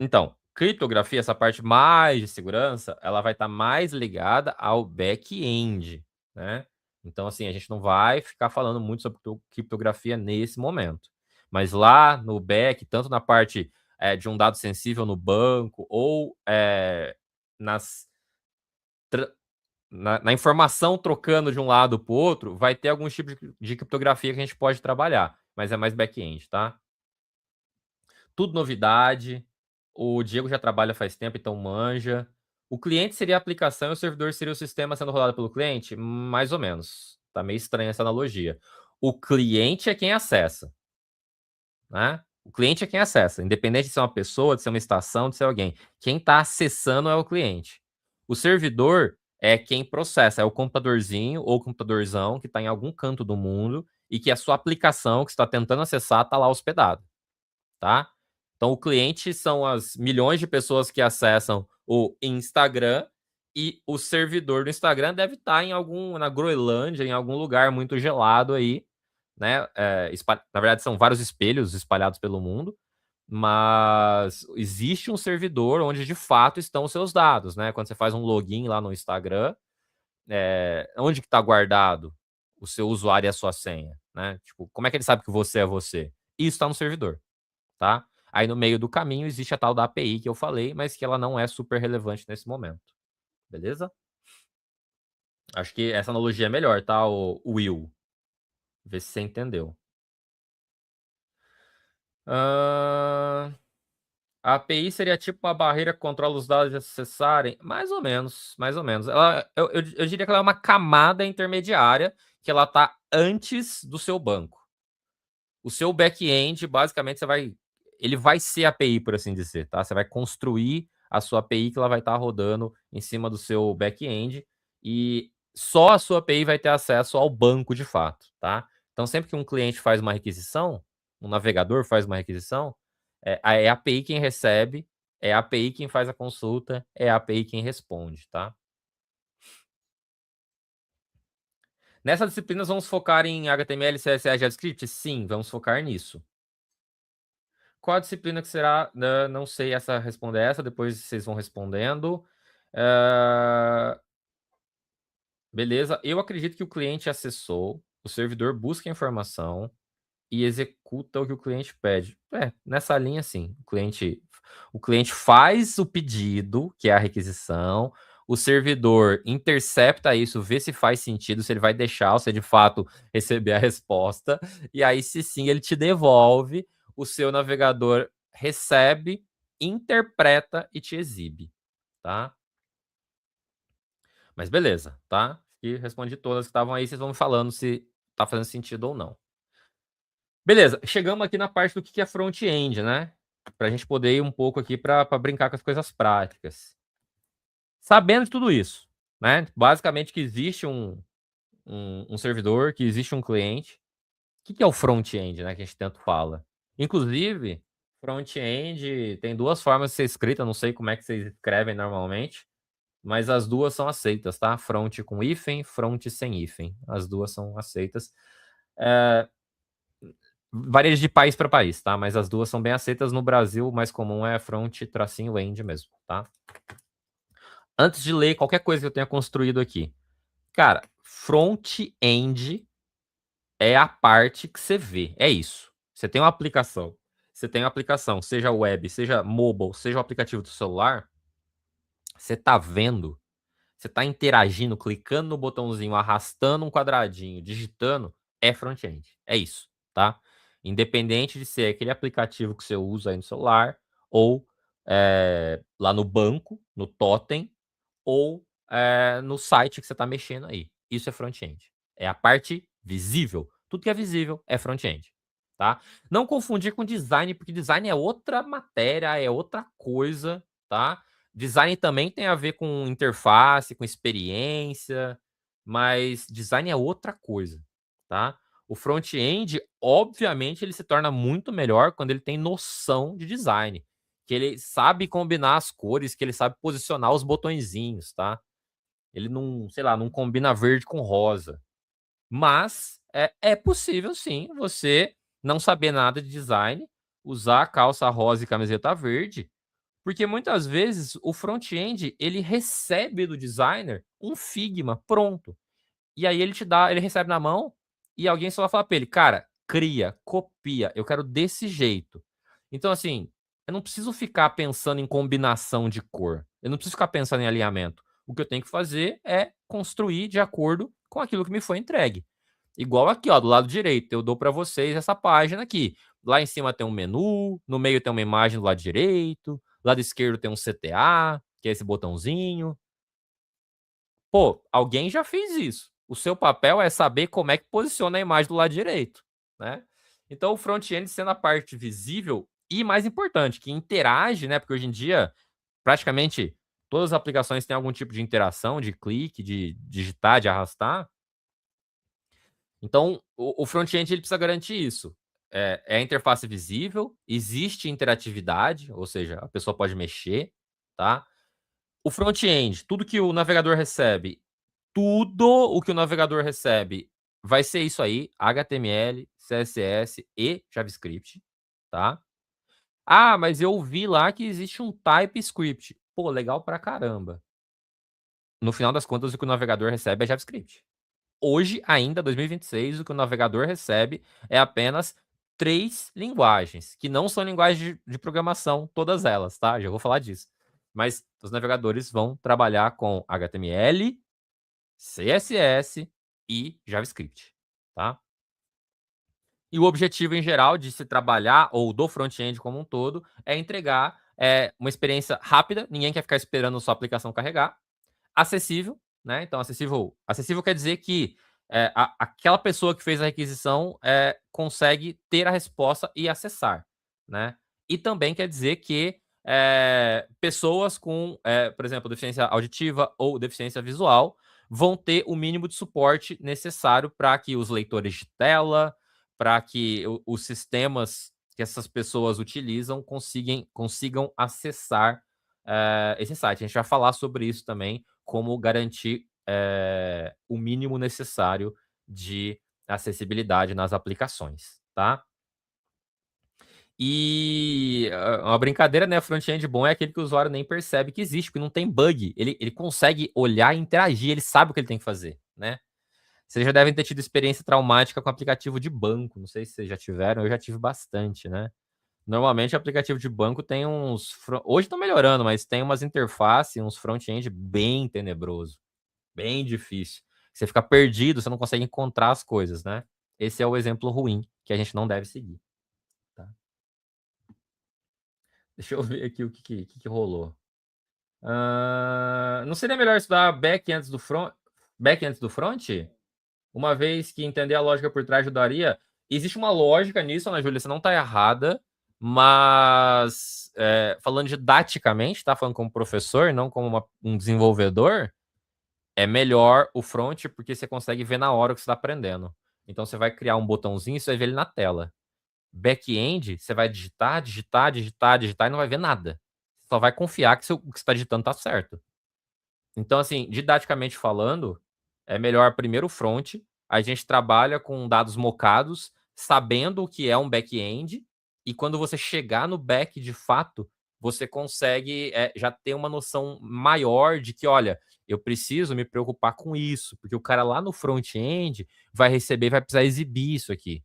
Então, criptografia, essa parte mais de segurança, ela vai estar mais ligada ao back-end, né? Então, assim, a gente não vai ficar falando muito sobre criptografia nesse momento. Mas lá no back, tanto na parte de um dado sensível no banco ou na informação trocando de um lado para o outro, vai ter alguns tipos de criptografia que a gente pode trabalhar, mas é mais back-end, tá? Tudo novidade. O Diego já trabalha faz tempo, então manja. O cliente seria a aplicação e o servidor seria o sistema sendo rodado pelo cliente? Mais ou menos. Tá meio estranha essa analogia. O cliente é quem acessa, né? O cliente é quem acessa, independente de ser uma pessoa, de ser uma estação, de ser alguém. Quem está acessando é o cliente. O servidor é quem processa, é o computadorzinho ou computadorzão que está em algum canto do mundo e que a sua aplicação que está tentando acessar está lá hospedado, tá? Então, o cliente são as milhões de pessoas que acessam o Instagram e o servidor do Instagram deve estar na Groenlândia, em algum lugar muito gelado aí, né? Na verdade, são vários espelhos espalhados pelo mundo, mas existe um servidor onde de fato estão os seus dados, né? Quando você faz um login lá no Instagram, onde que está guardado o seu usuário e a sua senha, né? Tipo, como é que ele sabe que você é você? Isso está no servidor, tá? Aí no meio do caminho existe a tal da API que eu falei, mas que ela não é super relevante nesse momento. Beleza? Acho que essa analogia é melhor, tá, o Will? Vê se você entendeu. A API seria tipo uma barreira que controla os dados de acessarem? Mais ou menos, mais ou menos. Eu diria que ela é uma camada intermediária que ela está antes do seu banco. O seu back-end, basicamente, ele vai ser API, por assim dizer, tá? Você vai construir a sua API que ela vai estar rodando em cima do seu back-end e só a sua API vai ter acesso ao banco de fato, tá? Então, sempre que um cliente faz uma requisição, um navegador faz uma requisição, é a API quem recebe, é a API quem faz a consulta, é a API quem responde, tá? Nessa disciplina, vamos focar em HTML, CSS, JavaScript? Sim, vamos focar nisso. Qual a disciplina que será? Não sei responder essa, depois vocês vão respondendo. Beleza, eu acredito que o cliente acessou, o servidor busca a informação e executa o que o cliente pede. Nessa linha, sim. O cliente faz o pedido, que é a requisição, o servidor intercepta isso, vê se faz sentido, se ele vai deixar ou se de fato receber a resposta, e aí, se sim, ele te devolve, o seu navegador recebe, interpreta e te exibe, tá? Mas beleza, tá? E respondi todas que estavam aí, vocês vão me falando se tá fazendo sentido ou não. Beleza, chegamos aqui na parte do que é front-end, né? Para a gente poder ir um pouco aqui para brincar com as coisas práticas. Sabendo de tudo isso, né? Basicamente que existe um servidor, que existe um cliente. O que é o front-end, né? Que a gente tanto fala. Inclusive, front-end tem duas formas de ser escrita, não sei como é que vocês escrevem normalmente, mas as duas são aceitas, tá? Front com hífen, front sem hífen. As duas são aceitas. Varia de país para país, tá? Mas as duas são bem aceitas. No Brasil, o mais comum é front-end mesmo, tá? Antes de ler qualquer coisa que eu tenha construído aqui. Cara, front-end é a parte que você vê. É isso. Você tem uma aplicação. Seja web, seja mobile, seja o aplicativo do celular. Você tá vendo, você tá interagindo, clicando no botãozinho, arrastando um quadradinho, digitando, é front-end. É isso, tá? Independente de ser aquele aplicativo que você usa aí no celular, ou lá no banco, no totem, ou no site que você está mexendo aí. Isso é front-end. É a parte visível. Tudo que é visível é front-end, tá? Não confundir com design, porque design é outra matéria, é outra coisa, tá? Design também tem a ver com interface, com experiência, mas design é outra coisa, tá? O front-end, obviamente, ele se torna muito melhor quando ele tem noção de design, que ele sabe combinar as cores, que ele sabe posicionar os botõezinhos, tá? Ele não, sei lá, não combina verde com rosa. Mas é possível, sim, você não saber nada de design, usar calça rosa e camiseta verde, porque muitas vezes o front-end, ele recebe do designer um Figma pronto. E aí ele recebe na mão e alguém só vai falar para ele: "Cara, cria, copia, eu quero desse jeito". Então, assim, eu não preciso ficar pensando em combinação de cor, eu não preciso ficar pensando em alinhamento. O que eu tenho que fazer é construir de acordo com aquilo que me foi entregue. Igual aqui, ó, do lado direito, eu dou para vocês essa página aqui. Lá em cima tem um menu, no meio tem uma imagem do lado direito, lado esquerdo tem um CTA, que é esse botãozinho. Pô, alguém já fez isso. O seu papel é saber como é que posiciona a imagem do lado direito, né? Então o front-end sendo a parte visível e mais importante, que interage, né? Porque hoje em dia, praticamente todas as aplicações têm algum tipo de interação, de clique, de digitar, de arrastar. Então, o front-end ele precisa garantir isso. É a interface visível, existe interatividade, ou seja, a pessoa pode mexer, tá? O front-end, tudo que o navegador recebe, tudo o que o navegador recebe vai ser isso aí, HTML, CSS e JavaScript, tá? Ah, mas eu vi lá que existe um TypeScript. Pô, legal pra caramba. No final das contas, o que o navegador recebe é JavaScript. Hoje, ainda, 2026, o que o navegador recebe é apenas 3 linguagens, que não são linguagens de programação, todas elas, tá? Já vou falar disso. Mas os navegadores vão trabalhar com HTML, CSS e JavaScript, tá? E o objetivo em geral de se trabalhar, ou do front-end como um todo, é entregar uma experiência rápida, ninguém quer ficar esperando sua aplicação carregar, acessível, né? Então, acessível quer dizer que aquela pessoa que fez a requisição consegue ter a resposta e acessar, né? E também quer dizer que pessoas com, por exemplo, deficiência auditiva ou deficiência visual vão ter o mínimo de suporte necessário para que os leitores de tela, para que os sistemas que essas pessoas utilizam consigam acessar esse site. A gente vai falar sobre isso também, como garantir o mínimo necessário de acessibilidade nas aplicações, tá? E uma brincadeira, né? Front-end bom é aquele que o usuário nem percebe que existe, porque não tem bug. Ele consegue olhar e interagir, ele sabe o que ele tem que fazer, né? Vocês já devem ter tido experiência traumática com aplicativo de banco. Não sei se vocês já tiveram, eu já tive bastante, né? Normalmente, o aplicativo de banco tem uns... Hoje estão melhorando, mas tem umas interfaces, uns front-end bem tenebroso. Bem difícil. Você fica perdido, você não consegue encontrar as coisas, né? Esse é o exemplo ruim que a gente não deve seguir. Tá? Deixa eu ver aqui o que rolou. Não seria melhor estudar back antes do front? Back antes do front? Uma vez que entender a lógica por trás ajudaria. Existe uma lógica nisso, Ana Júlia, você não está errada, mas falando didaticamente, tá? Falando como professor, não como um desenvolvedor, é melhor o front porque você consegue ver na hora o que você está aprendendo. Então você vai criar um botãozinho e você vai ver ele na tela. Back-end, você vai digitar e não vai ver nada. Você só vai confiar que o que você está digitando está certo. Então, assim, didaticamente falando, é melhor primeiro o front. A gente trabalha com dados mocados, sabendo o que é um back-end, e quando você chegar no back de fato, você consegue já ter uma noção maior de que, olha, eu preciso me preocupar com isso, porque o cara lá no front-end vai receber, vai precisar exibir isso aqui,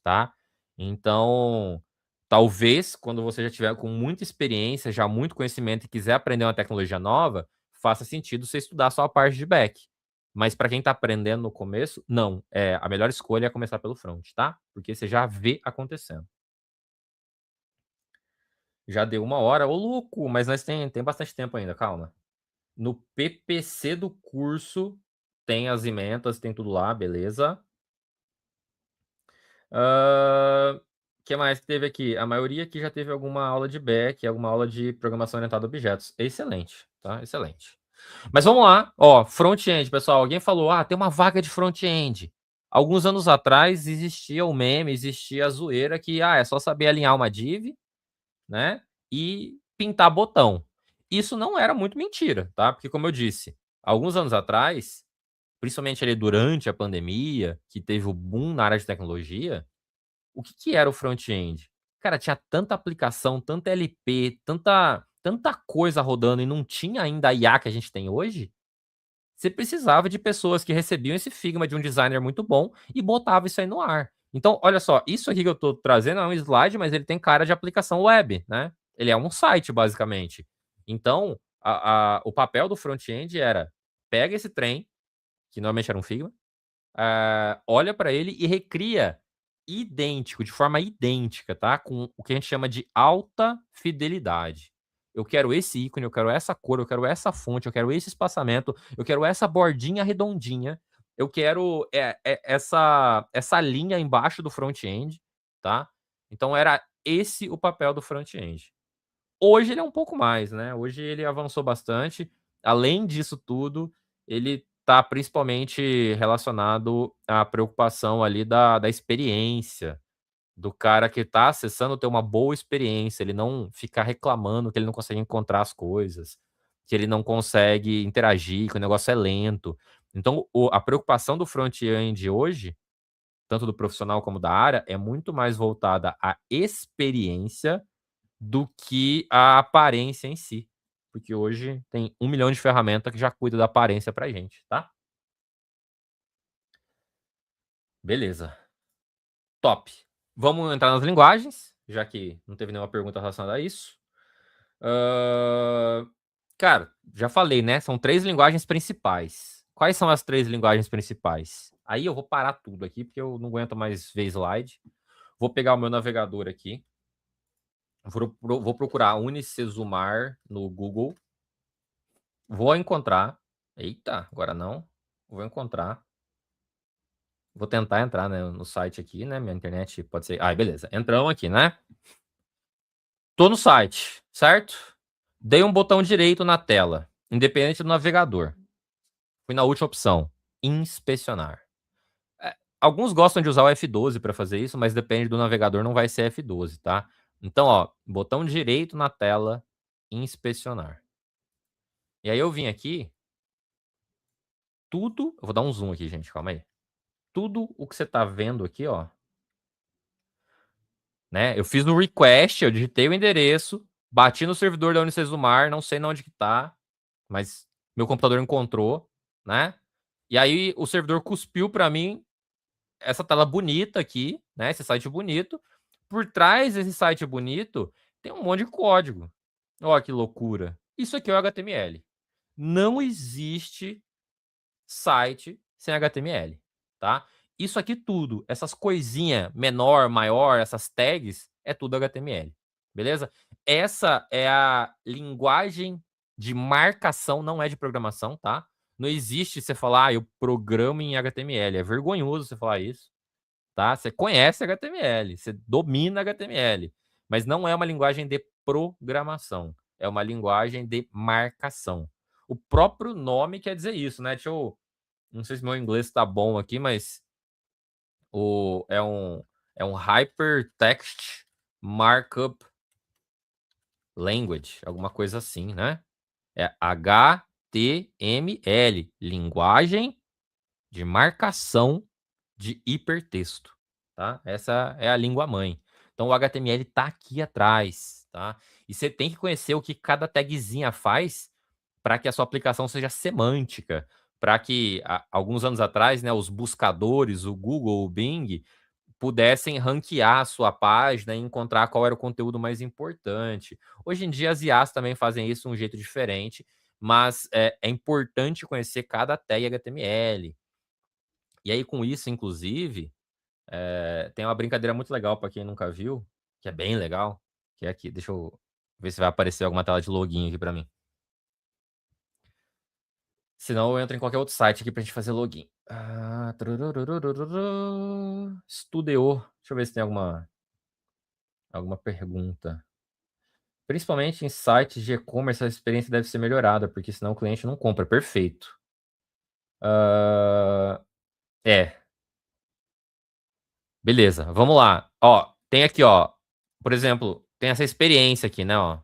tá? Então, talvez, quando você já tiver com muita experiência, já muito conhecimento e quiser aprender uma tecnologia nova, faça sentido você estudar só a parte de back. Mas para quem está aprendendo no começo, não. A melhor escolha é começar pelo front, tá? Porque você já vê acontecendo. Já deu 1 hora. Ô, louco! Mas nós tem bastante tempo ainda, calma. No PPC do curso tem as emendas, tem tudo lá, beleza. Que mais que teve aqui? A maioria aqui já teve alguma aula de back, alguma aula de programação orientada a objetos. Excelente, tá? Excelente. Mas vamos lá, ó, front-end, pessoal. Alguém falou, tem uma vaga de front-end. Alguns anos atrás existia o meme, existia a zoeira que, é só saber alinhar uma div, né? E pintar botão. Isso não era muito mentira, tá? Porque, como eu disse, alguns anos atrás, principalmente ali durante a pandemia, que teve o boom na área de tecnologia, o que era o front-end? Cara, tinha tanta aplicação, tanta LP, tanta coisa rodando e não tinha ainda a IA que a gente tem hoje. Você precisava de pessoas que recebiam esse Figma de um designer muito bom e botava isso aí no ar. Então, olha só, isso aqui que eu tô trazendo é um slide, mas ele tem cara de aplicação web, né? Ele é um site, basicamente. Então, o papel do front-end era: pega esse trem, que normalmente era um Figma, olha para ele e recria idêntico, de forma idêntica, tá? Com o que a gente chama de alta fidelidade. Eu quero esse ícone, eu quero essa cor, eu quero essa fonte, eu quero esse espaçamento, eu quero essa bordinha redondinha, eu quero essa linha embaixo do front-end, tá? Então era esse o papel do front-end. Hoje ele é um pouco mais, né? Hoje ele avançou bastante. Além disso tudo, ele está principalmente relacionado à preocupação ali da experiência, do cara que está acessando ter uma boa experiência, ele não ficar reclamando que ele não consegue encontrar as coisas, que ele não consegue interagir, que o negócio é lento. Então, a preocupação do front-end hoje, tanto do profissional como da área, é muito mais voltada à experiência do que a aparência em si. Porque hoje tem 1 milhão de ferramentas que já cuida da aparência pra gente, tá? Beleza. Top. Vamos entrar nas linguagens, já que não teve nenhuma pergunta relacionada a isso. Cara, já falei, né? São 3 linguagens principais. Quais são as 3 linguagens principais? Aí eu vou parar tudo aqui, porque eu não aguento mais ver slide. Vou pegar o meu navegador aqui. Vou procurar Unicesumar no Google. Vou encontrar. Eita, agora não. Vou encontrar. Vou tentar entrar, né, no site aqui, né? Minha internet pode ser. Ah, beleza. Entramos aqui, né? Tô no site, certo? Dei um botão direito na tela, independente do navegador. Fui na última opção, inspecionar. Alguns gostam de usar o F12 para fazer isso, mas depende do navegador, não vai ser F12, tá? Então, ó, botão direito na tela, inspecionar. E aí eu vim aqui, tudo. Eu vou dar um zoom aqui, gente, calma aí. Tudo o que você tá vendo aqui, ó, né? Eu fiz no request, eu digitei o endereço, bati no servidor da Unicesumar, não sei onde que tá, mas meu computador encontrou, né? E aí o servidor cuspiu para mim essa tela bonita aqui, né? Esse site bonito. Por trás desse site bonito tem um monte de código. Olha que loucura. Isso aqui é o HTML. Não existe site sem HTML, tá? Isso aqui tudo, essas coisinhas menor, maior, essas tags, é tudo HTML, beleza? Essa é a linguagem de marcação, não é de programação, tá? Não existe você falar, eu programo em HTML. É vergonhoso você falar isso, tá? Você conhece HTML, você domina HTML, mas não é uma linguagem de programação, é uma linguagem de marcação. O próprio nome quer dizer isso, né? Não sei se meu inglês tá bom aqui, mas é um Hypertext Markup Language, alguma coisa assim, né? É HTML, linguagem de marcação de hipertexto, tá? Essa é a língua mãe. Então o HTML tá aqui atrás, tá? E você tem que conhecer o que cada tagzinha faz para que a sua aplicação seja semântica, para que alguns anos atrás, né, os buscadores, o Google, o Bing, pudessem ranquear a sua página e encontrar qual era o conteúdo mais importante. Hoje em dia as IAs também fazem isso de um jeito diferente, mas é importante conhecer cada tag HTML. E aí com isso, inclusive, tem uma brincadeira muito legal para quem nunca viu, que é bem legal, que é aqui. Deixa eu ver se vai aparecer alguma tela de login aqui para mim. Senão eu entro em qualquer outro site aqui pra gente fazer login. Studio. Deixa eu ver se tem alguma pergunta. Principalmente em sites de e-commerce, a experiência deve ser melhorada, porque senão o cliente não compra. Perfeito. É. Beleza, vamos lá. Ó, tem aqui, ó. Por exemplo, tem essa experiência aqui, né, ó.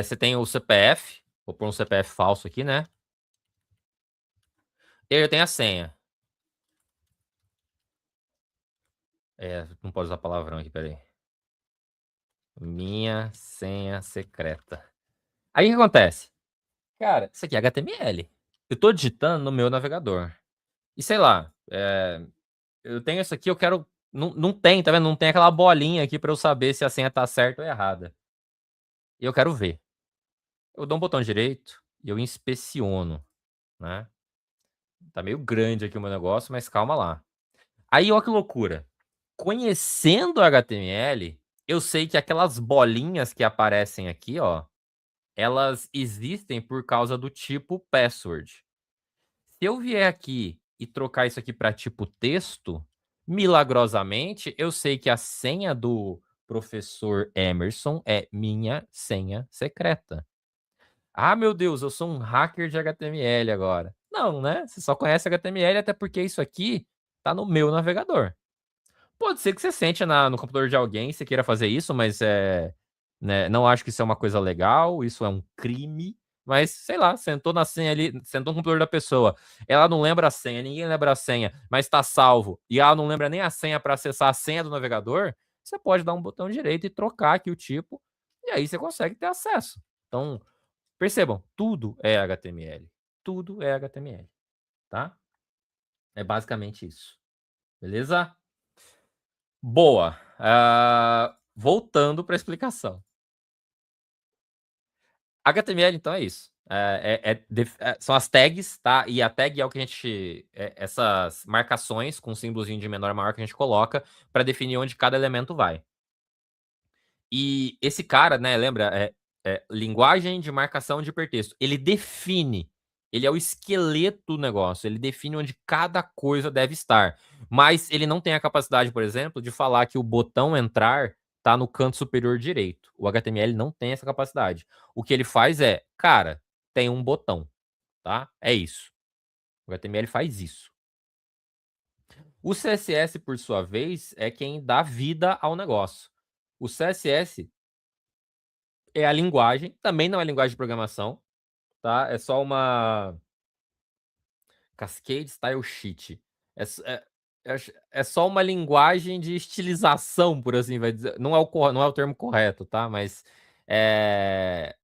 Você tem o CPF, vou pôr um CPF falso aqui, né? Eu tenho a senha. Não pode usar palavrão aqui, peraí. Minha senha secreta. Aí o que acontece? Cara, isso aqui é HTML. Eu tô digitando no meu navegador. E sei lá, eu tenho isso aqui, eu quero. Não tem, tá vendo? Não tem aquela bolinha aqui pra eu saber se a senha tá certa ou errada. E eu quero ver. Eu dou um botão direito e eu inspeciono, né? Tá meio grande aqui o meu negócio, mas calma lá. Aí, ó que loucura. Conhecendo o HTML, eu sei que aquelas bolinhas que aparecem aqui, ó, elas existem por causa do tipo password. Se eu vier aqui e trocar isso aqui para tipo texto, milagrosamente, eu sei que a senha do professor Emerson é minha senha secreta. Ah, meu Deus, eu sou um hacker de HTML agora. Não, né? Você só conhece HTML até porque isso aqui tá no meu navegador. Pode ser que você sente no computador de alguém, você queira fazer isso, mas né, não acho que isso é uma coisa legal, isso é um crime. Mas, sei lá, sentou na senha ali, sentou no computador da pessoa. Ela não lembra a senha, ninguém lembra a senha, mas está salvo. E ela não lembra nem a senha para acessar a senha do navegador. Você pode dar um botão direito e trocar aqui o tipo. E aí você consegue ter acesso. Então, percebam, tudo é HTML. Tudo é HTML, tá? É basicamente isso. Beleza? Boa. Voltando para a explicação. HTML, então, é isso. São as tags, tá? E a tag é o que a gente. Essas marcações com símbolozinho de menor a maior que a gente coloca para definir onde cada elemento vai. E esse cara, né, lembra? Linguagem de marcação de hipertexto. Ele define. Ele é o esqueleto do negócio. Ele define onde cada coisa deve estar. Mas ele não tem a capacidade, por exemplo, de falar que o botão entrar está no canto superior direito. O HTML não tem essa capacidade. O que ele faz é, cara, tem um botão, tá? É isso. O HTML faz isso. O CSS, por sua vez, é quem dá vida ao negócio. O CSS é a linguagem, também não é linguagem de programação, tá? É só uma Cascade Style Sheet. É, é só uma linguagem de estilização, por assim vai dizer. Não é o termo correto, tá? Mas é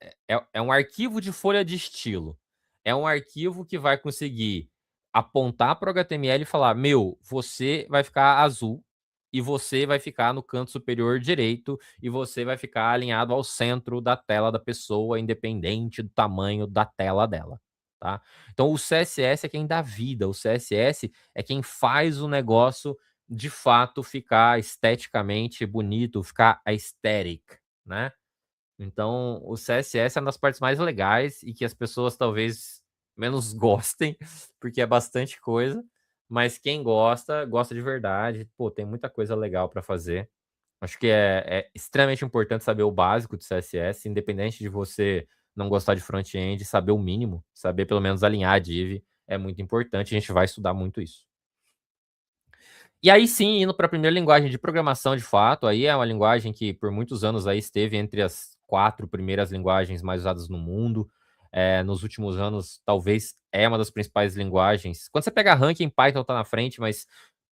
um arquivo de folha de estilo. É um arquivo que vai conseguir apontar para o HTML e falar: meu, você vai ficar azul e você vai ficar no canto superior direito e você vai ficar alinhado ao centro da tela da pessoa, independente do tamanho da tela dela, tá? Então o CSS é quem dá vida, o CSS é quem faz o negócio de fato ficar esteticamente bonito, ficar aesthetic, né? Então o CSS é uma das partes mais legais e que as pessoas talvez menos gostem, porque é bastante coisa, mas quem gosta, gosta de verdade. Pô, tem muita coisa legal para fazer. Acho que é extremamente importante saber o básico de CSS, independente de você não gostar de front-end, saber o mínimo, saber pelo menos alinhar a div é muito importante, a gente vai estudar muito isso. E aí sim, indo para a primeira linguagem de programação de fato, aí é uma linguagem que por muitos anos aí esteve entre as 4 primeiras linguagens mais usadas no mundo. Nos últimos anos, talvez é uma das principais linguagens. Quando você pega ranking, Python tá na frente, mas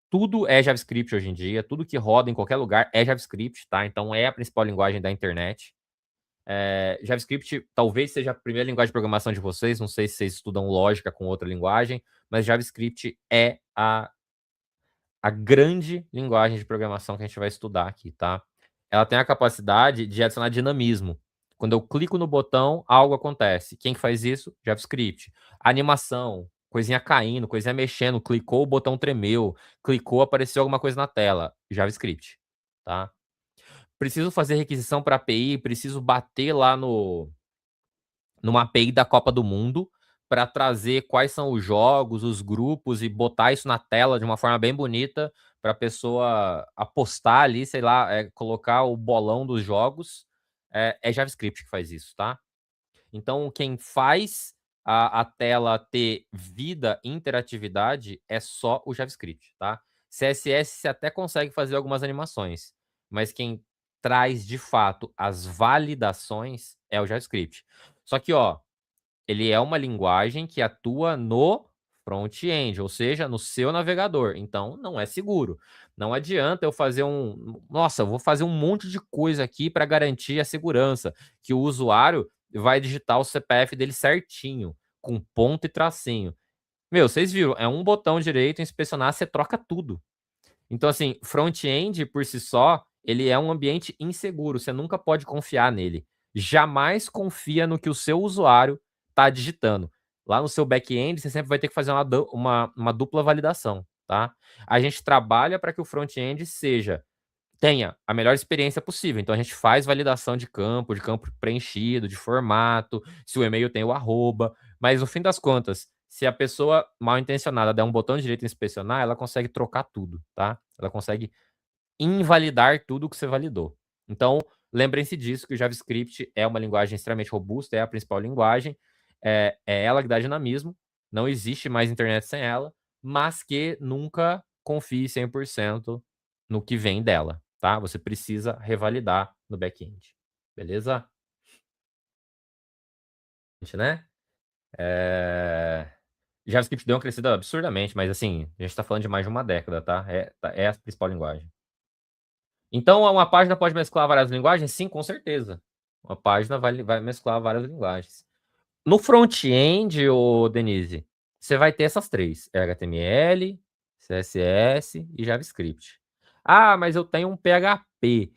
tudo é JavaScript hoje em dia, tudo que roda em qualquer lugar é JavaScript, tá? Então é a principal linguagem da internet. JavaScript talvez seja a primeira linguagem de programação de vocês, não sei se vocês estudam lógica com outra linguagem, mas JavaScript é a grande linguagem de programação que a gente vai estudar aqui, tá? Ela tem a capacidade de adicionar dinamismo. Quando eu clico no botão, algo acontece. Quem que faz isso? JavaScript. Animação, coisinha caindo, coisinha mexendo, clicou, o botão tremeu, clicou, apareceu alguma coisa na tela. JavaScript, tá? Preciso fazer requisição para API, preciso bater lá numa API da Copa do Mundo para trazer quais são os jogos, os grupos e botar isso na tela de uma forma bem bonita para a pessoa apostar ali, sei lá, colocar o bolão dos jogos. É JavaScript que faz isso, tá? Então, quem faz a tela ter vida e interatividade é só o JavaScript, tá? CSS você até consegue fazer algumas animações, mas quem traz de fato as validações é o JavaScript. Só que, ó, ele é uma linguagem que atua no front-end, ou seja, no seu navegador. Então, não é seguro. Não adianta eu fazer nossa, eu vou fazer um monte de coisa aqui para garantir a segurança, que o usuário vai digitar o CPF dele certinho, com ponto e tracinho. Meu, vocês viram, é um botão direito, inspecionar, você troca tudo. Então, assim, front-end por si só, ele é um ambiente inseguro, você nunca pode confiar nele. Jamais confia no que o seu usuário está digitando. Lá no seu back-end, você sempre vai ter que fazer uma dupla validação, tá? A gente trabalha para que o front-end tenha a melhor experiência possível. Então, a gente faz validação de campo preenchido, de formato, se o e-mail tem o arroba, mas no fim das contas, se a pessoa mal intencionada der um botão direito em inspecionar, ela consegue trocar tudo, tá? Ela consegue invalidar tudo que você validou. Então, lembrem-se disso, que o JavaScript é uma linguagem extremamente robusta, é a principal linguagem, é ela que dá dinamismo, não existe mais internet sem ela, mas que nunca confie 100% no que vem dela, tá? Você precisa revalidar no back-end, beleza? Né? JavaScript deu uma crescida absurdamente, mas assim, a gente está falando de mais de uma década, tá? É a principal linguagem. Então, uma página pode mesclar várias linguagens? Sim, com certeza. Uma página vai mesclar várias linguagens. No front-end, Denise, você vai ter essas três: HTML, CSS e JavaScript. Ah, mas eu tenho um PHP.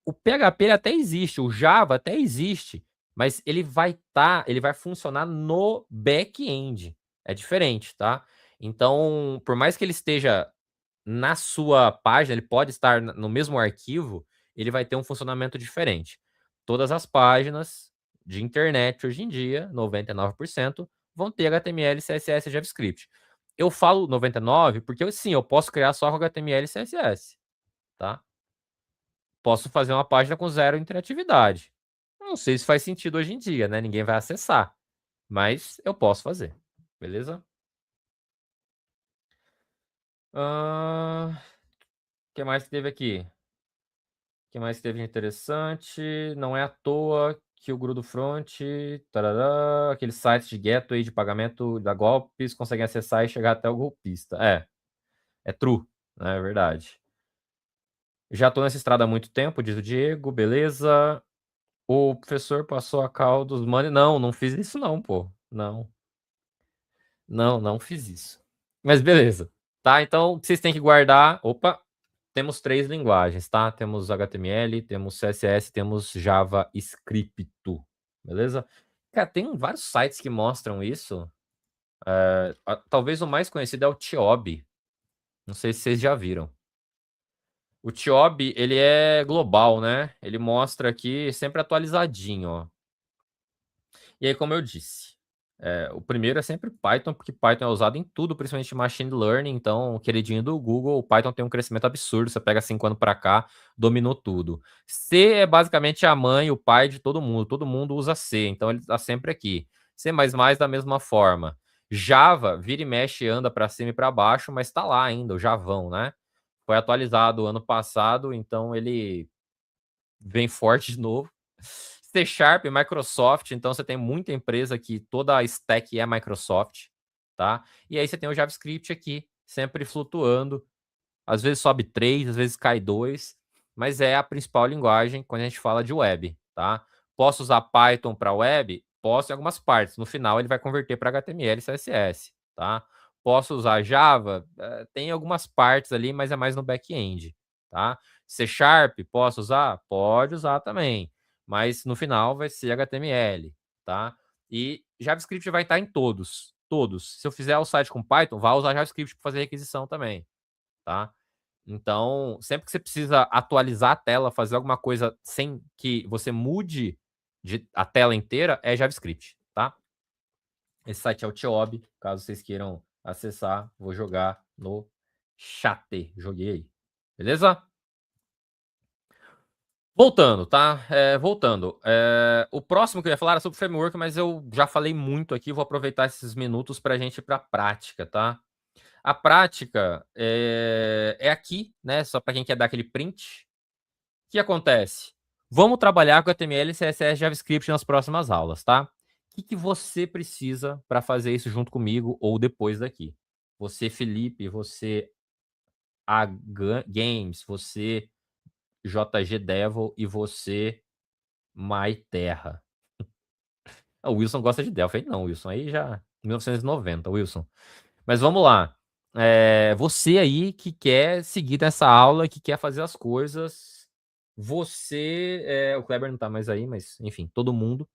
O PHP ele até existe, o Java até existe, mas ele vai funcionar no back-end. É diferente, tá? Então, por mais que ele esteja na sua página, ele pode estar no mesmo arquivo, ele vai ter um funcionamento diferente. Todas as páginas de internet hoje em dia, 99%, vão ter HTML, CSS e JavaScript. Eu falo 99 porque eu posso criar só com HTML e CSS, tá? Posso fazer uma página com zero interatividade. Não sei se faz sentido hoje em dia, né? Ninguém vai acessar, mas eu posso fazer, beleza? O que mais que teve aqui? O que mais que teve de interessante? Não é à toa que o Grudo Front, tarará, aqueles sites de gateway de pagamento da golpes conseguem acessar e chegar até o golpista. É true, né? É verdade. Já tô nessa estrada há muito tempo, diz o Diego, beleza. O professor passou a cal dos money. Não fiz isso não, pô. Não fiz isso. Mas beleza. Tá, então vocês têm que guardar. Opa, temos 3 linguagens, tá? Temos HTML, temos CSS, temos JavaScript, beleza? Cara, tem vários sites que mostram isso. Talvez o mais conhecido é o Tiob. Não sei se vocês já viram. O Tiob, ele é global, né? Ele mostra aqui sempre atualizadinho, ó. E aí, como eu disse, o primeiro é sempre Python, porque Python é usado em tudo, principalmente machine learning. Então, queridinho do Google, o Python tem um crescimento absurdo. Você pega 5 anos para cá, dominou tudo. C é basicamente a mãe e o pai de todo mundo. Todo mundo usa C, então ele está sempre aqui. C++ da mesma forma. Java, vira e mexe, anda para cima e para baixo, mas está lá ainda, o Javão, né? Foi atualizado ano passado, então ele vem forte de novo. C Sharp, Microsoft, então você tem muita empresa que toda a stack é Microsoft, tá? E aí você tem o JavaScript aqui, sempre flutuando. Às vezes sobe 3, às vezes cai 2, mas é a principal linguagem quando a gente fala de web, tá? Posso usar Python para web? Posso em algumas partes. No final ele vai converter para HTML e CSS, tá? Posso usar Java? Tem algumas partes ali, mas é mais no back-end, tá? C Sharp, posso usar? Pode usar também, mas no final vai ser HTML, tá? E JavaScript vai estar em todos. Se eu fizer o site com Python, vai usar JavaScript para fazer requisição também, tá? Então, sempre que você precisa atualizar a tela, fazer alguma coisa sem que você mude a tela inteira, é JavaScript, tá? Esse site é o Tiob, caso vocês queiram acessar, vou jogar no chat. Joguei aí. Beleza? Voltando, tá? Voltando. O próximo que eu ia falar era sobre framework, mas eu já falei muito aqui, vou aproveitar esses minutos para a gente ir para a prática, tá? A prática é aqui, né? Só para quem quer dar aquele print. que acontece? Vamos trabalhar com HTML, CSS, JavaScript nas próximas aulas, tá? O que você precisa para fazer isso junto comigo ou depois daqui? Você, Felipe, você, a Games, você, JG Devil e você, MyTerra. O Wilson gosta de Delphi. Não, Wilson, aí já 1990, Wilson. Mas vamos lá. Você aí que quer seguir nessa aula, que quer fazer as coisas, você, o Kleber não tá mais aí, mas enfim, todo mundo.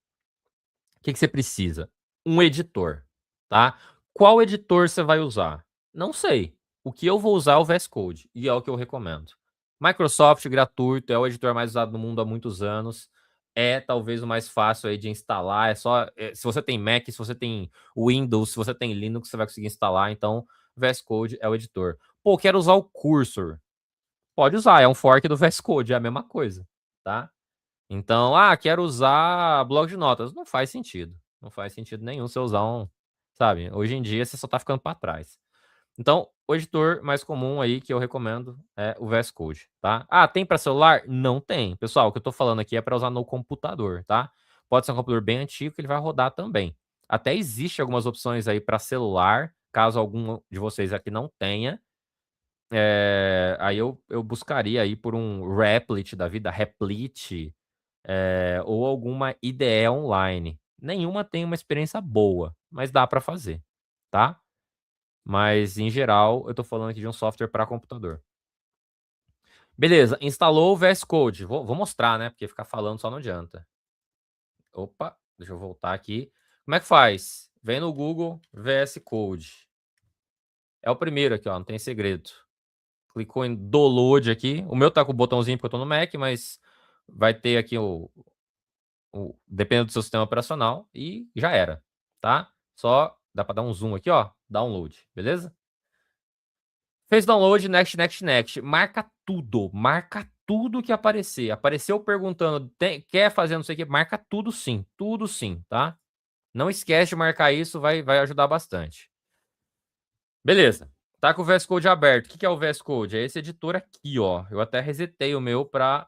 O que você precisa? Um editor, tá? Qual editor você vai usar? Não sei. O que eu vou usar é o VS Code e é o que eu recomendo. Microsoft gratuito, é o editor mais usado no mundo há muitos anos. É talvez o mais fácil aí de instalar. Se você tem Mac, se você tem Windows, se você tem Linux, você vai conseguir instalar. Então, VS Code é o editor. Pô, quero usar o Cursor. Pode usar, é um fork do VS Code, é a mesma coisa, tá? Então, quero usar bloco de notas. Não faz sentido. Não faz sentido nenhum você usar um, sabe? Hoje em dia você só tá ficando para trás. Então, o editor mais comum aí que eu recomendo é o VS Code, tá? Tem para celular? Não tem. Pessoal, o que eu tô falando aqui é para usar no computador, tá? Pode ser um computador bem antigo que ele vai rodar também. Até existe algumas opções aí para celular, caso algum de vocês aqui não tenha. Aí eu buscaria aí por um Replit da vida, Replit, ou alguma IDE online. Nenhuma tem uma experiência boa, mas dá para fazer, tá? Mas, em geral, eu tô falando aqui de um software para computador. Beleza, instalou o VS Code. Vou mostrar, né? Porque ficar falando só não adianta. Opa, deixa eu voltar aqui. Como é que faz? Vem no Google, VS Code. É o primeiro aqui, ó, não tem segredo. Clicou em download aqui. O meu tá com o botãozinho porque eu tô no Mac, mas vai ter aqui dependendo do seu sistema operacional e já era, tá? Só dá para dar um zoom aqui, ó, download, beleza? Fez download, next, next, next. Marca tudo que aparecer. Apareceu perguntando, quer fazer não sei o que, marca tudo sim, tá? Não esquece de marcar isso, vai ajudar bastante. Beleza. Tá com o VS Code aberto. O que é o VS Code? É esse editor aqui, ó. Eu até resetei o meu para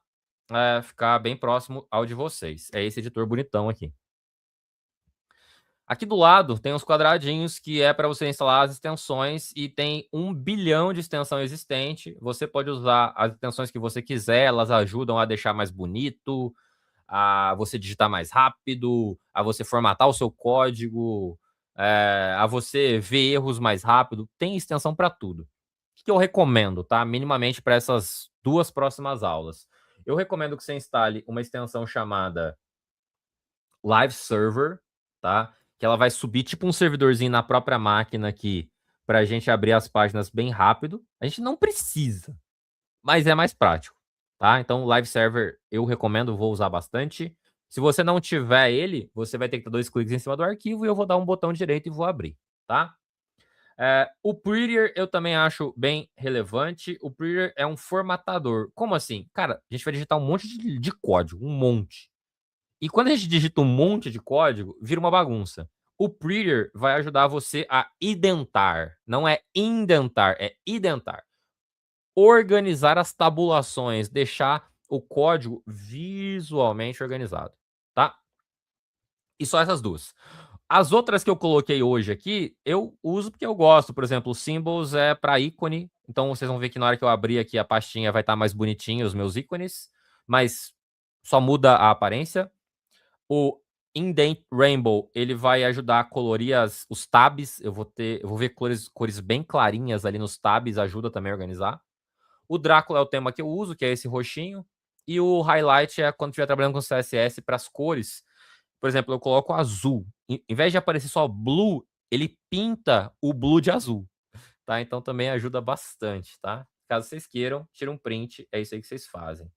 ficar bem próximo ao de vocês. É esse editor bonitão aqui. Aqui do lado tem uns quadradinhos que é para você instalar as extensões e tem 1 bilhão de extensão existente. Você pode usar as extensões que você quiser, elas ajudam a deixar mais bonito, a você digitar mais rápido, a você formatar o seu código, a você ver erros mais rápido. Tem extensão para tudo. O que eu recomendo, tá? Minimamente para essas 2 próximas aulas. Eu recomendo que você instale uma extensão chamada Live Server, tá? Que ela vai subir tipo um servidorzinho na própria máquina aqui para a gente abrir as páginas bem rápido. A gente não precisa, mas é mais prático, tá? Então, o Live Server eu recomendo, vou usar bastante. Se você não tiver ele, você vai ter que dar 2 cliques em cima do arquivo e eu vou dar um botão direito e vou abrir, tá? O Prettier eu também acho bem relevante. O Prettier é um formatador. Como assim? Cara, a gente vai digitar um monte de código, um monte. E quando a gente digita um monte de código, vira uma bagunça. O Prettier vai ajudar você a identar. Não é indentar, é identar. Organizar as tabulações, deixar o código visualmente organizado, tá? E só essas duas. As outras que eu coloquei hoje aqui, eu uso porque eu gosto. Por exemplo, o Symbols é para ícone. Então, vocês vão ver que na hora que eu abrir aqui a pastinha vai estar mais bonitinho os meus ícones. Mas só muda a aparência. O Indent Rainbow, ele vai ajudar a colorir os tabs. Eu vou ver cores bem clarinhas ali nos tabs, ajuda também a organizar. O Drácula é o tema que eu uso, que é esse roxinho. E o Highlight é quando estiver trabalhando com CSS para as cores. Por exemplo, eu coloco azul. Em vez de aparecer só blue, ele pinta o blue de azul. Tá? Então também ajuda bastante, tá? Caso vocês queiram, tira um print, é isso aí que vocês fazem,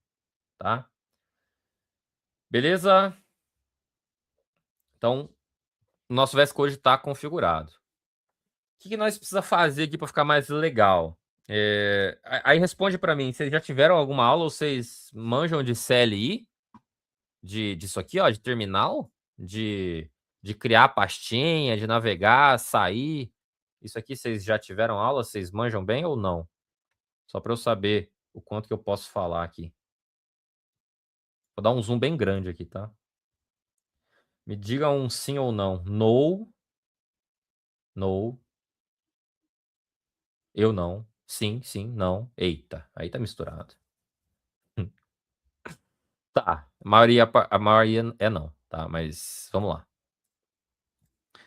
tá? Beleza? Então, o nosso VS Code está configurado. O que nós precisamos fazer aqui para ficar mais legal? Aí responde para mim, vocês já tiveram alguma aula ou vocês manjam de CLI? Disso aqui, ó, de terminal? De criar pastinha, de navegar, sair? Isso aqui vocês já tiveram aula? Vocês manjam bem ou não? Só para eu saber o quanto que eu posso falar aqui. Vou dar um zoom bem grande aqui, tá? Me diga um sim ou não. No. No. Eu não. Sim, sim, não. Eita, aí tá misturado. Tá, a maioria é não, tá? Mas vamos lá.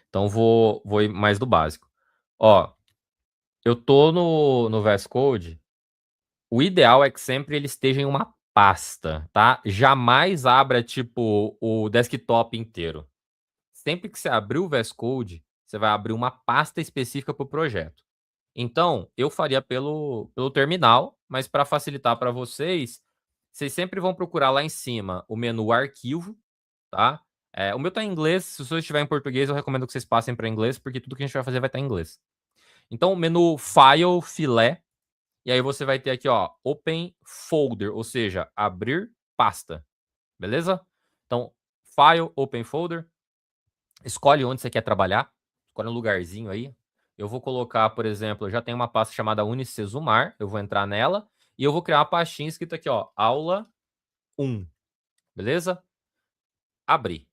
Então vou ir mais do básico. Ó, eu tô no VS Code. O ideal é que sempre ele esteja em uma pasta, tá? Jamais abra, tipo, o desktop inteiro. Sempre que você abrir o VS Code, você vai abrir uma pasta específica para o projeto. Então, eu faria pelo terminal, mas para facilitar para vocês, vocês sempre vão procurar lá em cima o menu arquivo, tá? O meu tá em inglês, se o seu estiver em português, eu recomendo que vocês passem para inglês, porque tudo que a gente vai fazer vai estar em inglês. Então, o menu File, Filé, e aí você vai ter aqui, ó, Open Folder, ou seja, abrir pasta, beleza? Então, File, Open Folder, escolhe onde você quer trabalhar, escolhe um lugarzinho aí. Eu vou colocar, por exemplo, eu já tenho uma pasta chamada Unicesumar, eu vou entrar nela, e eu vou criar uma pastinha escrita aqui, ó, aula 1, beleza? Abrir.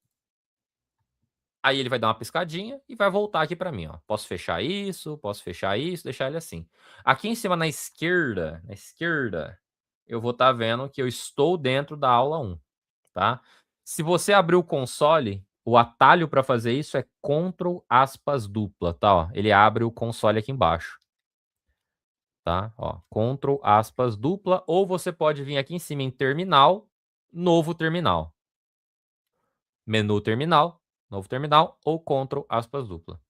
Aí ele vai dar uma piscadinha e vai voltar aqui para mim, ó. Posso fechar isso, deixar ele assim. Aqui em cima na esquerda, eu vou estar vendo que eu estou dentro da aula 1, tá? Se você abrir o console, o atalho para fazer isso é Ctrl aspas dupla, tá? Ó, ele abre o console aqui embaixo. Tá? Ó, Ctrl aspas dupla, ou você pode vir aqui em cima em terminal, novo terminal. Menu terminal, novo terminal, ou Ctrl aspas dupla.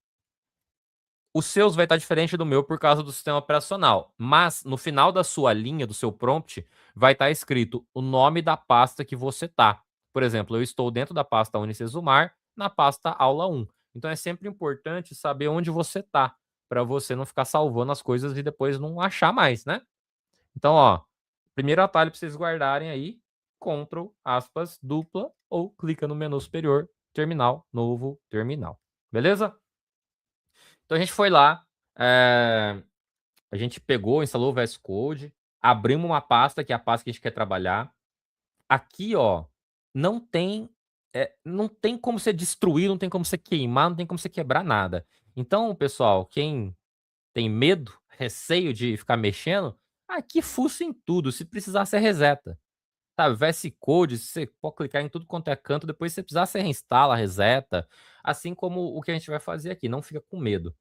Os seus vai estar diferente do meu por causa do sistema operacional, mas no final da sua linha, do seu prompt, vai estar escrito o nome da pasta que você tá. Por exemplo, eu estou dentro da pasta Unicesumar, na pasta aula 1. Então é sempre importante saber onde você tá, para você não ficar salvando as coisas e depois não achar mais, né? Então, ó, primeiro atalho para vocês guardarem aí, Ctrl aspas dupla, ou clica no menu superior, terminal, novo terminal. Beleza? Então a gente foi lá, a gente pegou, instalou o VS Code, abrimos uma pasta, que é a pasta que a gente quer trabalhar. Aqui, ó, não tem como você destruir, não tem como você queimar, não tem como você quebrar nada. Então, pessoal, quem tem medo, receio de ficar mexendo, aqui fuça em tudo. Se precisar, você reseta. Sabe, VS Code, você pode clicar em tudo quanto é canto, depois se precisar, você reinstala, reseta. Assim como o que a gente vai fazer aqui, não fica com medo.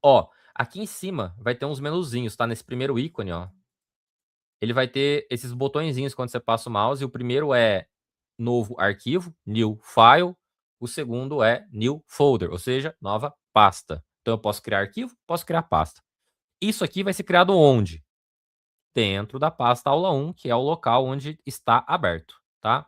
Ó, aqui em cima vai ter uns menuzinhos, tá? Nesse primeiro ícone, ó. Ele vai ter esses botõezinhos quando você passa o mouse. E o primeiro é novo arquivo, new file. O segundo é new folder, ou seja, nova pasta. Então eu posso criar arquivo, posso criar pasta. Isso aqui vai ser criado onde? Dentro da pasta aula 1, que é o local onde está aberto, tá?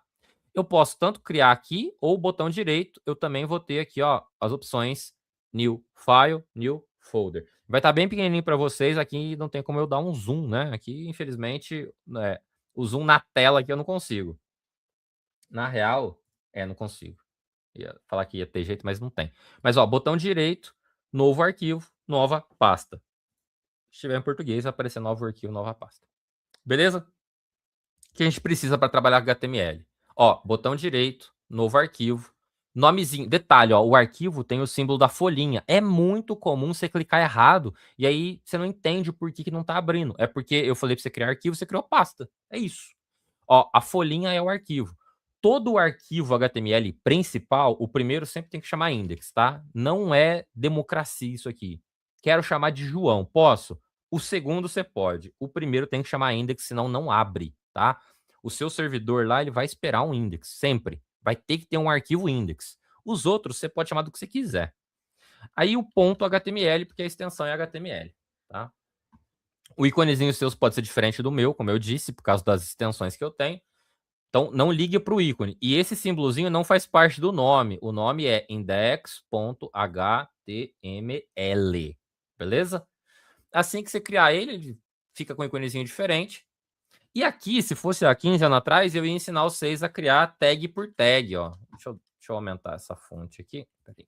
Eu posso tanto criar aqui ou o botão direito, eu também vou ter aqui, ó, as opções new file, new folder. Vai estar bem pequenininho para vocês, aqui não tem como eu dar um zoom, né? Aqui, infelizmente, o zoom na tela aqui eu não consigo. Na real, não consigo. Ia falar que ia ter jeito, mas não tem. Mas, ó, botão direito, novo arquivo, nova pasta. Se estiver em português, vai aparecer novo arquivo, nova pasta. Beleza? O que a gente precisa para trabalhar com HTML? Ó, botão direito, novo arquivo, nomezinho. Detalhe, ó, o arquivo tem o símbolo da folhinha. É muito comum você clicar errado e aí você não entende por que não tá abrindo. É porque eu falei para você criar arquivo, você criou pasta. É isso. Ó, a folhinha é o arquivo. Todo o arquivo HTML principal, o primeiro sempre tem que chamar index, tá? Não é democracia isso aqui. Quero chamar de João, posso? O segundo você pode. O primeiro tem que chamar index, senão não abre, tá? O seu servidor lá, ele vai esperar um index, sempre. Vai ter que ter um arquivo index. Os outros você pode chamar do que você quiser. Aí o ponto HTML, porque a extensão é HTML, tá? O íconezinho seus pode ser diferente do meu, como eu disse, por causa das extensões que eu tenho. Então, não ligue para o ícone. E esse símbolozinho não faz parte do nome. O nome é index.html. Beleza? Assim que você criar ele fica com um íconezinho diferente. E aqui, se fosse há 15 anos atrás, eu ia ensinar vocês a criar tag por tag. Ó. Deixa eu aumentar essa fonte aqui. Peraí.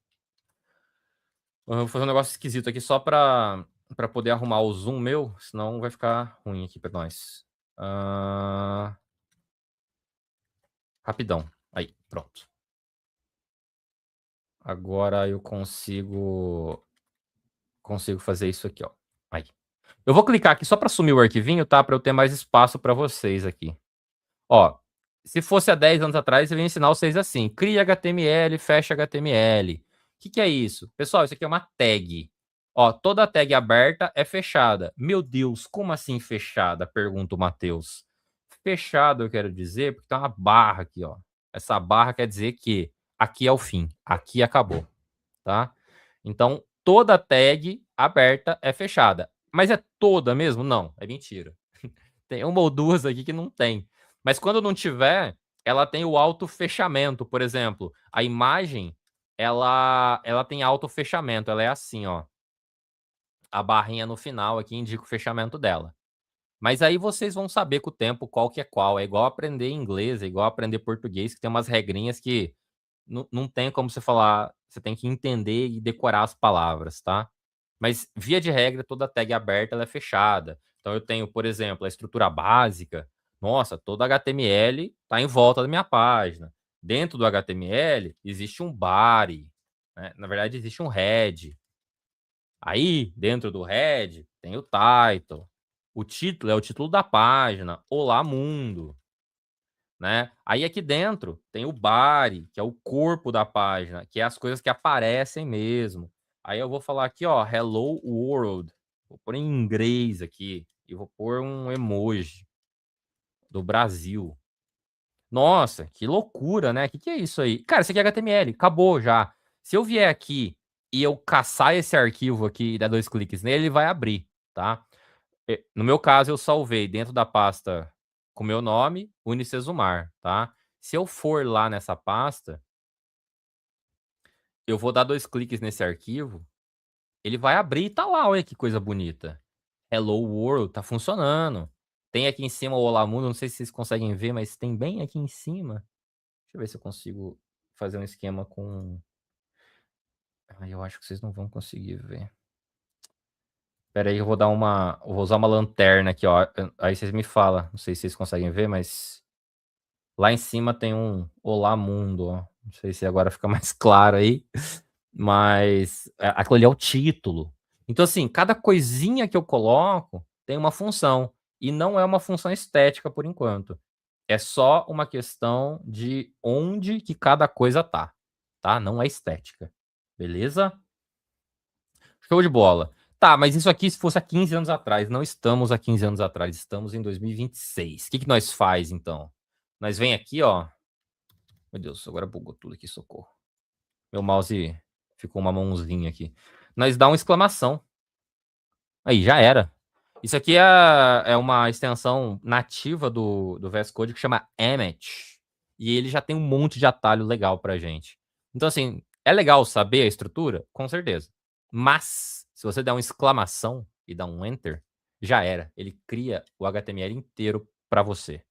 Eu vou fazer um negócio esquisito aqui só para poder arrumar o zoom meu, senão vai ficar ruim aqui para nós. Rapidão. Aí, pronto. Agora eu consigo fazer isso aqui, ó. Aí. Eu vou clicar aqui só para sumir o arquivinho, tá? Para eu ter mais espaço para vocês aqui. Ó, se fosse há 10 anos atrás, eu ia ensinar vocês assim: cria HTML, fecha HTML. O que é isso? Pessoal, isso aqui é uma tag. Ó, toda tag aberta é fechada. Meu Deus, como assim fechada? Pergunta o Matheus. Fechado, eu quero dizer, porque tem uma barra aqui, ó. Essa barra quer dizer que aqui é o fim, aqui acabou, tá? Então, toda tag aberta é fechada. Mas é toda mesmo? Não, é mentira. Tem uma ou duas aqui que não tem. Mas quando não tiver, ela tem o auto-fechamento, por exemplo. A imagem, ela tem auto-fechamento. Ela é assim, ó. A barrinha no final aqui indica o fechamento dela. Mas aí vocês vão saber com o tempo qual que é qual. É igual aprender inglês, é igual aprender português, que tem umas regrinhas que não tem como você falar. Você tem que entender e decorar as palavras, tá? Mas, via de regra, toda tag aberta ela é fechada. Então, eu tenho, por exemplo, a estrutura básica. Nossa, todo HTML está em volta da minha página. Dentro do HTML, existe um body. Né? Na verdade, existe um head. Aí, dentro do head, tem o title. O título é o título da página. Olá, mundo. Né? Aí, aqui dentro, tem o body, que é o corpo da página, que é as coisas que aparecem mesmo. Aí eu vou falar aqui, ó, hello world. Vou pôr em inglês aqui e vou pôr um emoji do Brasil. Nossa, que loucura, né? Que é isso aí? Cara, isso aqui é HTML, acabou já. Se eu vier aqui e eu caçar esse arquivo aqui e dar 2 cliques nele, ele vai abrir, tá? No meu caso, eu salvei dentro da pasta com meu nome, Unicesumar, tá? Se eu for lá nessa pasta, eu vou dar 2 cliques nesse arquivo, ele vai abrir e tá lá, olha que coisa bonita. Hello World, tá funcionando. Tem aqui em cima o Olá Mundo, não sei se vocês conseguem ver, mas tem bem aqui em cima. Deixa eu ver se eu consigo fazer um esquema com... eu acho que vocês não vão conseguir ver. Espera aí, eu vou usar uma lanterna aqui, ó. Aí vocês me falam, não sei se vocês conseguem ver, mas lá em cima tem um Olá Mundo, ó. Não sei se agora fica mais claro aí, mas aquilo ali é o título. Então, assim, cada coisinha que eu coloco tem uma função. E não é uma função estética por enquanto. É só uma questão de onde que cada coisa tá. Não é estética. Beleza? Show de bola. Tá, mas isso aqui se fosse há 15 anos atrás. Não estamos há 15 anos atrás, estamos em 2026. O que nós faz, então? Nós vem aqui, ó. Meu Deus, agora bugou tudo aqui, socorro. Meu mouse ficou uma mãozinha aqui. Nós dá uma exclamação. Aí, já era. Isso aqui é uma extensão nativa do VS Code que chama Emmet. E ele já tem um monte de atalho legal pra gente. Então, assim, é legal saber a estrutura? Com certeza. Mas, se você der uma exclamação e dar um Enter, já era. Ele cria o HTML inteiro para você.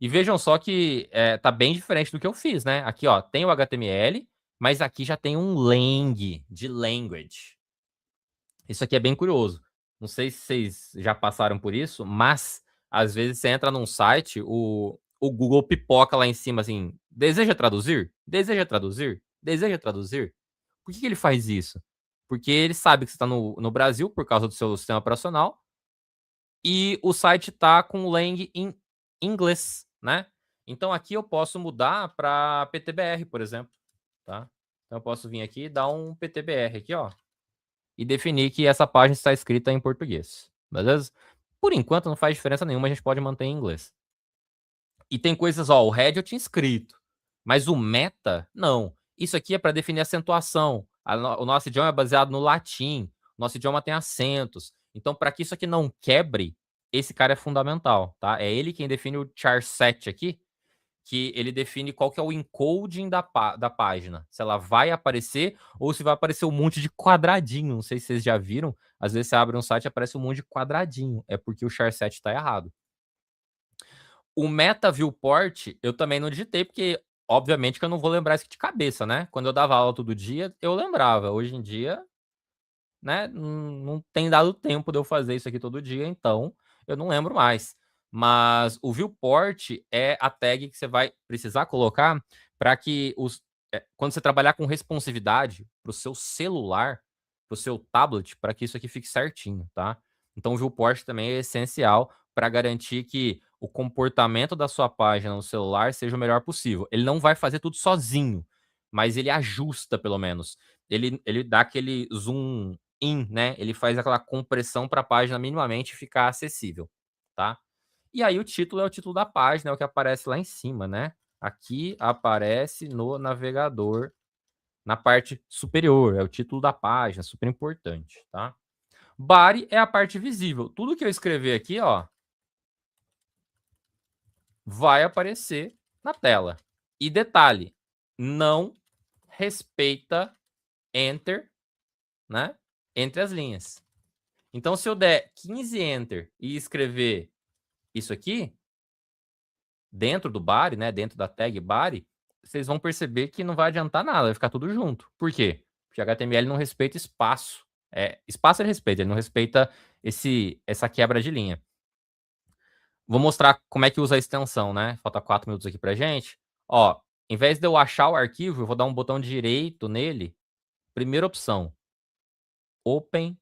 E vejam só que tá bem diferente do que eu fiz, né? Aqui, ó, tem o HTML, mas aqui já tem um lang de language. Isso aqui é bem curioso. Não sei se vocês já passaram por isso, mas às vezes você entra num site, o Google pipoca lá em cima assim: deseja traduzir? Deseja traduzir? Deseja traduzir? Por que ele faz isso? Porque ele sabe que você está no Brasil por causa do seu sistema operacional e o site está com lang em inglês, né? Então aqui eu posso mudar para PTBR, por exemplo, tá? Então eu posso vir aqui e dar um PTBR aqui, ó, e definir que essa página está escrita em português, beleza? Por enquanto não faz diferença nenhuma, a gente pode manter em inglês. E tem coisas, ó, o head eu tinha escrito, mas o meta, não. Isso aqui é para definir acentuação. O nosso idioma é baseado no latim, o nosso idioma tem acentos. Então, para que isso aqui não quebre, esse cara é fundamental, tá? É ele quem define o char set aqui, que ele define qual que é o encoding da página. Se ela vai aparecer ou se vai aparecer um monte de quadradinho. Não sei se vocês já viram. Às vezes você abre um site e aparece um monte de quadradinho. É porque o char set está errado. O meta viewport eu também não digitei, porque obviamente que eu não vou lembrar isso aqui de cabeça, né? Quando eu dava aula todo dia, eu lembrava. Hoje em dia, né, não tem dado tempo de eu fazer isso aqui todo dia, então eu não lembro mais. Mas o viewport é a tag que você vai precisar colocar para que quando você trabalhar com responsividade para o seu celular, para o seu tablet, para que isso aqui fique certinho, tá? Então o viewport também é essencial para garantir que o comportamento da sua página no celular seja o melhor possível. Ele não vai fazer tudo sozinho, mas ele ajusta pelo menos. Ele dá aquele zoom in, né? Ele faz aquela compressão para a página minimamente ficar acessível, tá? E aí o título é o título da página, é o que aparece lá em cima, né? Aqui aparece no navegador, na parte superior, é o título da página, super importante, tá? Body é a parte visível. Tudo que eu escrever aqui, ó, vai aparecer na tela. E detalhe, não respeita Enter, né? Entre as linhas. Então, se eu der 15 Enter e escrever isso aqui, dentro do body, né? Dentro da tag body, vocês vão perceber que não vai adiantar nada, vai ficar tudo junto. Por quê? Porque HTML não respeita espaço. Espaço ele respeita, ele não respeita essa quebra de linha. Vou mostrar como é que usa a extensão, né? Falta 4 minutos aqui pra gente. Ó, em vez de eu achar o arquivo, eu vou dar um botão direito nele. Primeira opção, Open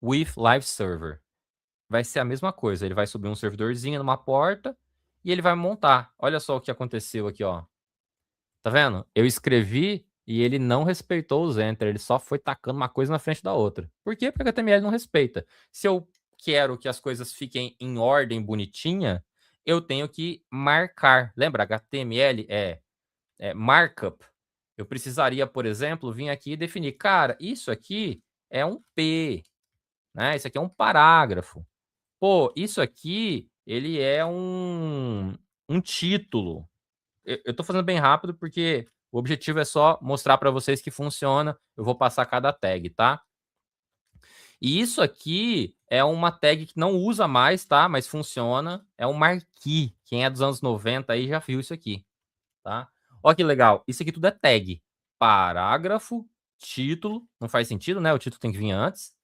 with Live Server. Vai ser a mesma coisa, ele vai subir um servidorzinho numa porta e ele vai montar. Olha só o que aconteceu aqui, ó. Tá vendo? Eu escrevi e ele não respeitou os enter, ele só foi tacando uma coisa na frente da outra. Por quê? Porque o HTML não respeita. Se eu quero que as coisas fiquem em ordem bonitinha, eu tenho que marcar. Lembra? HTML é markup. Eu precisaria, por exemplo, vir aqui e definir, cara, isso aqui é um P, né? Isso aqui é um parágrafo. Pô, isso aqui, ele é um título. Eu tô fazendo bem rápido porque o objetivo é só mostrar para vocês que funciona. Eu vou passar cada tag, tá? E isso aqui é uma tag que não usa mais, tá? Mas funciona. É um marquee. Quem é dos anos 90 aí já viu isso aqui, tá? Olha que legal. Isso aqui tudo é tag. Parágrafo, título. Não faz sentido, né? O título tem que vir antes.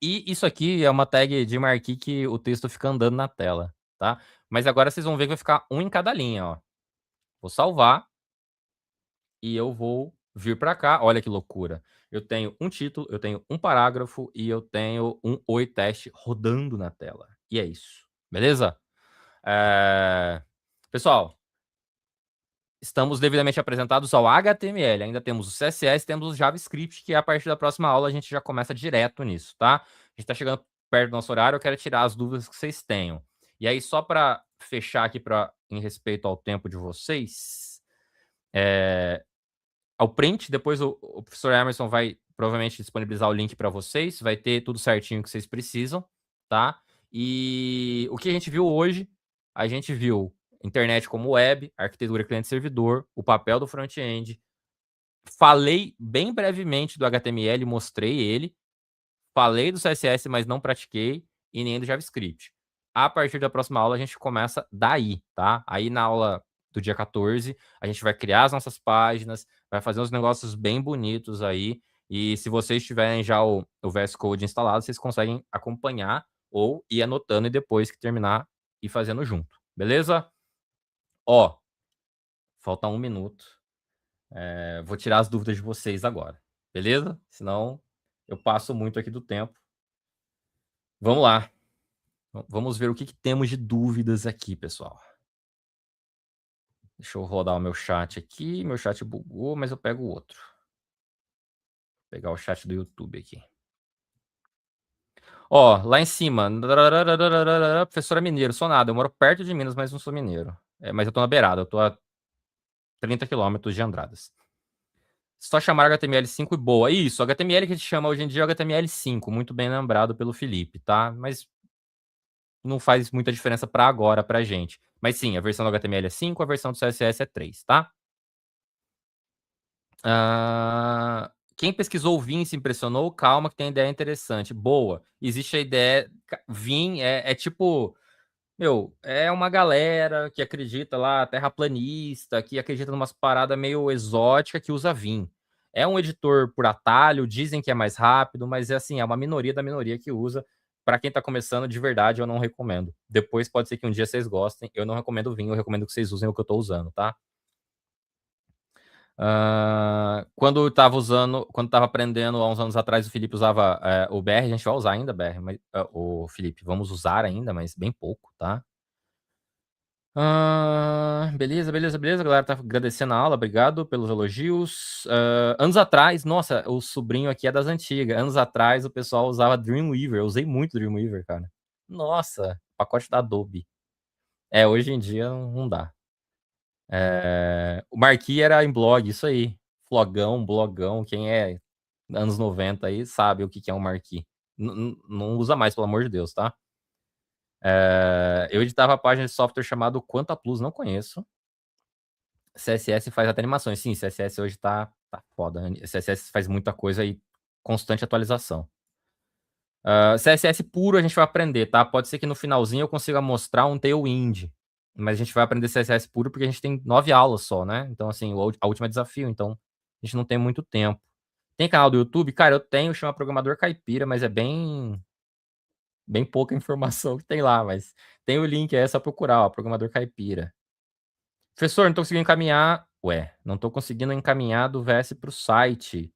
E isso aqui é uma tag de marquee que o texto fica andando na tela, tá? Mas agora vocês vão ver que vai ficar um em cada linha, ó. Vou salvar. E eu vou vir para cá. Olha que loucura. Eu tenho um título, eu tenho um parágrafo e eu tenho um oi teste rodando na tela. E é isso. Beleza? Pessoal, estamos devidamente apresentados ao HTML. Ainda temos o CSS, temos o JavaScript, que a partir da próxima aula a gente já começa direto nisso, tá? A gente está chegando perto do nosso horário, eu quero tirar as dúvidas que vocês tenham. E aí, só para fechar aqui em respeito ao tempo de vocês, ao print, depois o professor Emerson vai provavelmente disponibilizar o link para vocês, vai ter tudo certinho que vocês precisam, tá? E o que a gente viu hoje, a gente viu internet como web, arquitetura cliente-servidor, o papel do front-end. Falei bem brevemente do HTML, mostrei ele. Falei do CSS, mas não pratiquei, e nem do JavaScript. A partir da próxima aula, a gente começa daí, tá? Aí na aula do dia 14, a gente vai criar as nossas páginas, vai fazer uns negócios bem bonitos aí, e se vocês tiverem já o VS Code instalado, vocês conseguem acompanhar ou ir anotando e depois que terminar, ir fazendo junto, beleza? Ó, falta 1 minuto. Vou tirar as dúvidas de vocês agora, beleza? Senão eu passo muito aqui do tempo. Vamos lá. Vamos ver o que temos de dúvidas aqui, pessoal. Deixa eu rodar o meu chat aqui. Meu chat bugou, mas eu pego o outro. Vou pegar o chat do YouTube aqui. Ó, lá em cima. Professora Mineiro. Sou nada. Eu moro perto de Minas, mas não sou mineiro. Mas eu tô na beirada. Eu tô a 30 quilômetros de Andradas. Só chamar HTML5 e boa. Isso, HTML que a gente chama hoje em dia é HTML5. Muito bem lembrado pelo Felipe, tá? Mas não faz muita diferença para agora, pra gente. Mas sim, a versão do HTML é 5, a versão do CSS é 3, tá? Quem pesquisou o Vim se impressionou? Calma que tem ideia interessante. Boa. Existe a ideia... Vim é tipo... é uma galera que acredita lá, terraplanista, que acredita numas paradas meio exóticas que usa Vim. É um editor por atalho, dizem que é mais rápido, mas é assim, é uma minoria da minoria que usa. para quem tá começando, de verdade, eu não recomendo. Depois pode ser que um dia vocês gostem. Eu não recomendo vinho, eu recomendo que vocês usem o que eu tô usando, tá? Quando tava aprendendo há uns anos atrás, o Felipe usava o BR, a gente vai usar ainda, BR, mas, o Felipe, vamos usar ainda, mas bem pouco, tá? Beleza, a galera tá agradecendo a aula, obrigado pelos elogios. Anos atrás, nossa, o sobrinho aqui é das antigas, anos atrás o pessoal usava Dreamweaver, eu usei muito Dreamweaver, cara. Nossa, pacote da Adobe. Hoje em dia não dá. O Marquee era em blog, isso aí. Blogão, quem é anos 90 aí sabe o que é um Marquee. Não usa mais, pelo amor de Deus, tá? Eu editava a página de software chamado Quanta Plus, não conheço. CSS faz até animações. Sim, CSS hoje tá foda. CSS faz muita coisa e constante atualização. CSS puro a gente vai aprender, tá? Pode ser que no finalzinho eu consiga mostrar um Tailwind. Mas a gente vai aprender CSS puro porque a gente tem 9 aulas só, né? Então, assim, a última é desafio, então a gente não tem muito tempo. Tem canal do YouTube? Cara, eu tenho, chama Programador Caipira, mas é bem pouca informação que tem lá, mas tem o link, é só procurar, ó, Programador Caipira. Professor, não tô conseguindo encaminhar... não tô conseguindo encaminhar do VS pro site.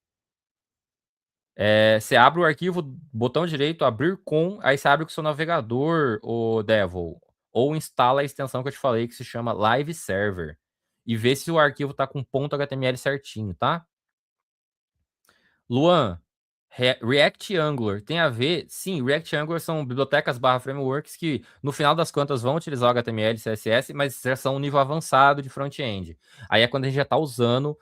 Você abre o arquivo, botão direito, abrir com, aí você abre com o seu navegador, o Devil, ou instala a extensão que eu te falei, que se chama Live Server, e vê se o arquivo tá com .html certinho, tá? Luan, React Angular tem a ver? Sim, React Angular são bibliotecas / frameworks que, no final das contas, vão utilizar o HTML e CSS, mas já são um nível avançado de front-end. Aí é quando a gente já está usando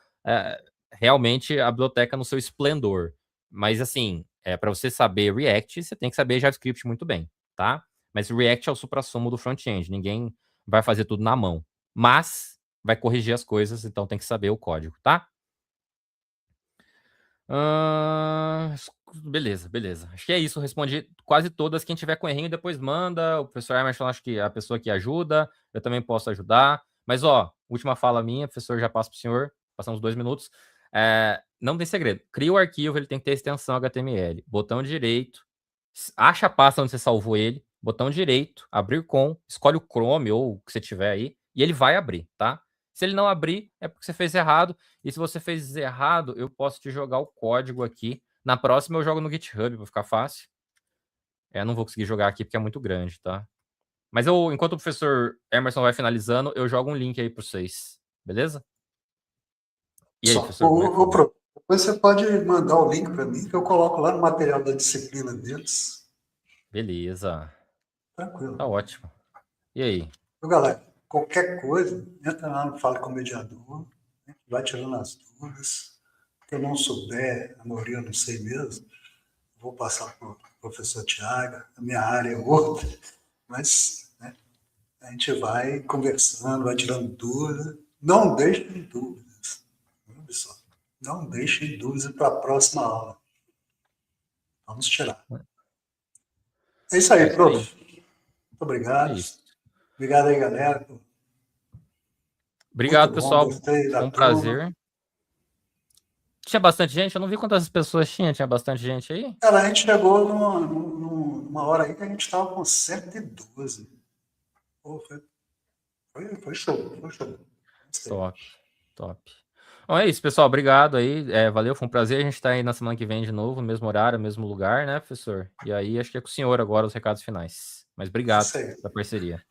realmente a biblioteca no seu esplendor. Mas, assim, para você saber React, você tem que saber JavaScript muito bem, tá? Mas o React é o suprassumo do front-end. Ninguém vai fazer tudo na mão. Mas vai corrigir as coisas, então tem que saber o código, tá? Beleza. Acho que é isso. Respondi quase todas. Quem tiver com errinho, depois manda. O professor Emerson, acho que é a pessoa que ajuda. Eu também posso ajudar. Mas, última fala minha, professor, já passo para o senhor. Passamos 2 minutos. Não tem segredo. Cria o arquivo, ele tem que ter extensão HTML. Botão direito. Acha a pasta onde você salvou ele. Botão direito, abrir com. Escolhe o Chrome ou o que você tiver aí. E ele vai abrir, tá? Se ele não abrir, é porque você fez errado. E se você fez errado, eu posso te jogar o código aqui. Na próxima eu jogo no GitHub para ficar fácil. Não vou conseguir jogar aqui porque é muito grande, tá? Mas enquanto o professor Emerson vai finalizando, eu jogo um link aí para vocês. Beleza? E aí, professor? Depois você pode mandar o link para mim, que eu coloco lá no material da disciplina deles. Beleza. Tranquilo. Tá ótimo. E aí? Galera, qualquer coisa, entra lá no Fala com o Mediador, vai tirando as dúvidas. Se eu não souber, a maioria eu não sei mesmo, vou passar para o professor Tiago, a minha área é outra, mas a gente vai conversando, vai tirando dúvidas. Não deixem dúvidas, pessoal. Não deixem dúvidas para a próxima aula. Vamos tirar. É isso aí, prof. Muito obrigado. Obrigado aí, galera. Obrigado, pessoal. Foi um prazer. Tinha bastante gente? Eu não vi quantas pessoas tinha. Tinha bastante gente aí? Cara, a gente chegou numa hora aí que a gente estava com 112. Pô, foi show. Top. Bom, é isso, pessoal. Obrigado aí. Valeu, foi um prazer. A gente tá aí na semana que vem de novo, no mesmo horário, mesmo lugar, né, professor? E aí, acho que é com o senhor agora os recados finais. Mas obrigado pela parceria.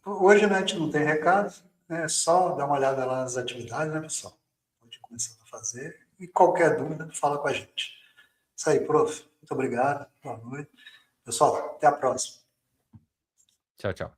Hoje, né, a gente não tem recado, é só dar uma olhada lá nas atividades, né, pessoal? Pode começar a fazer. E qualquer dúvida, fala com a gente. Isso aí, prof. Muito obrigado. Boa noite. Pessoal, até a próxima. Tchau.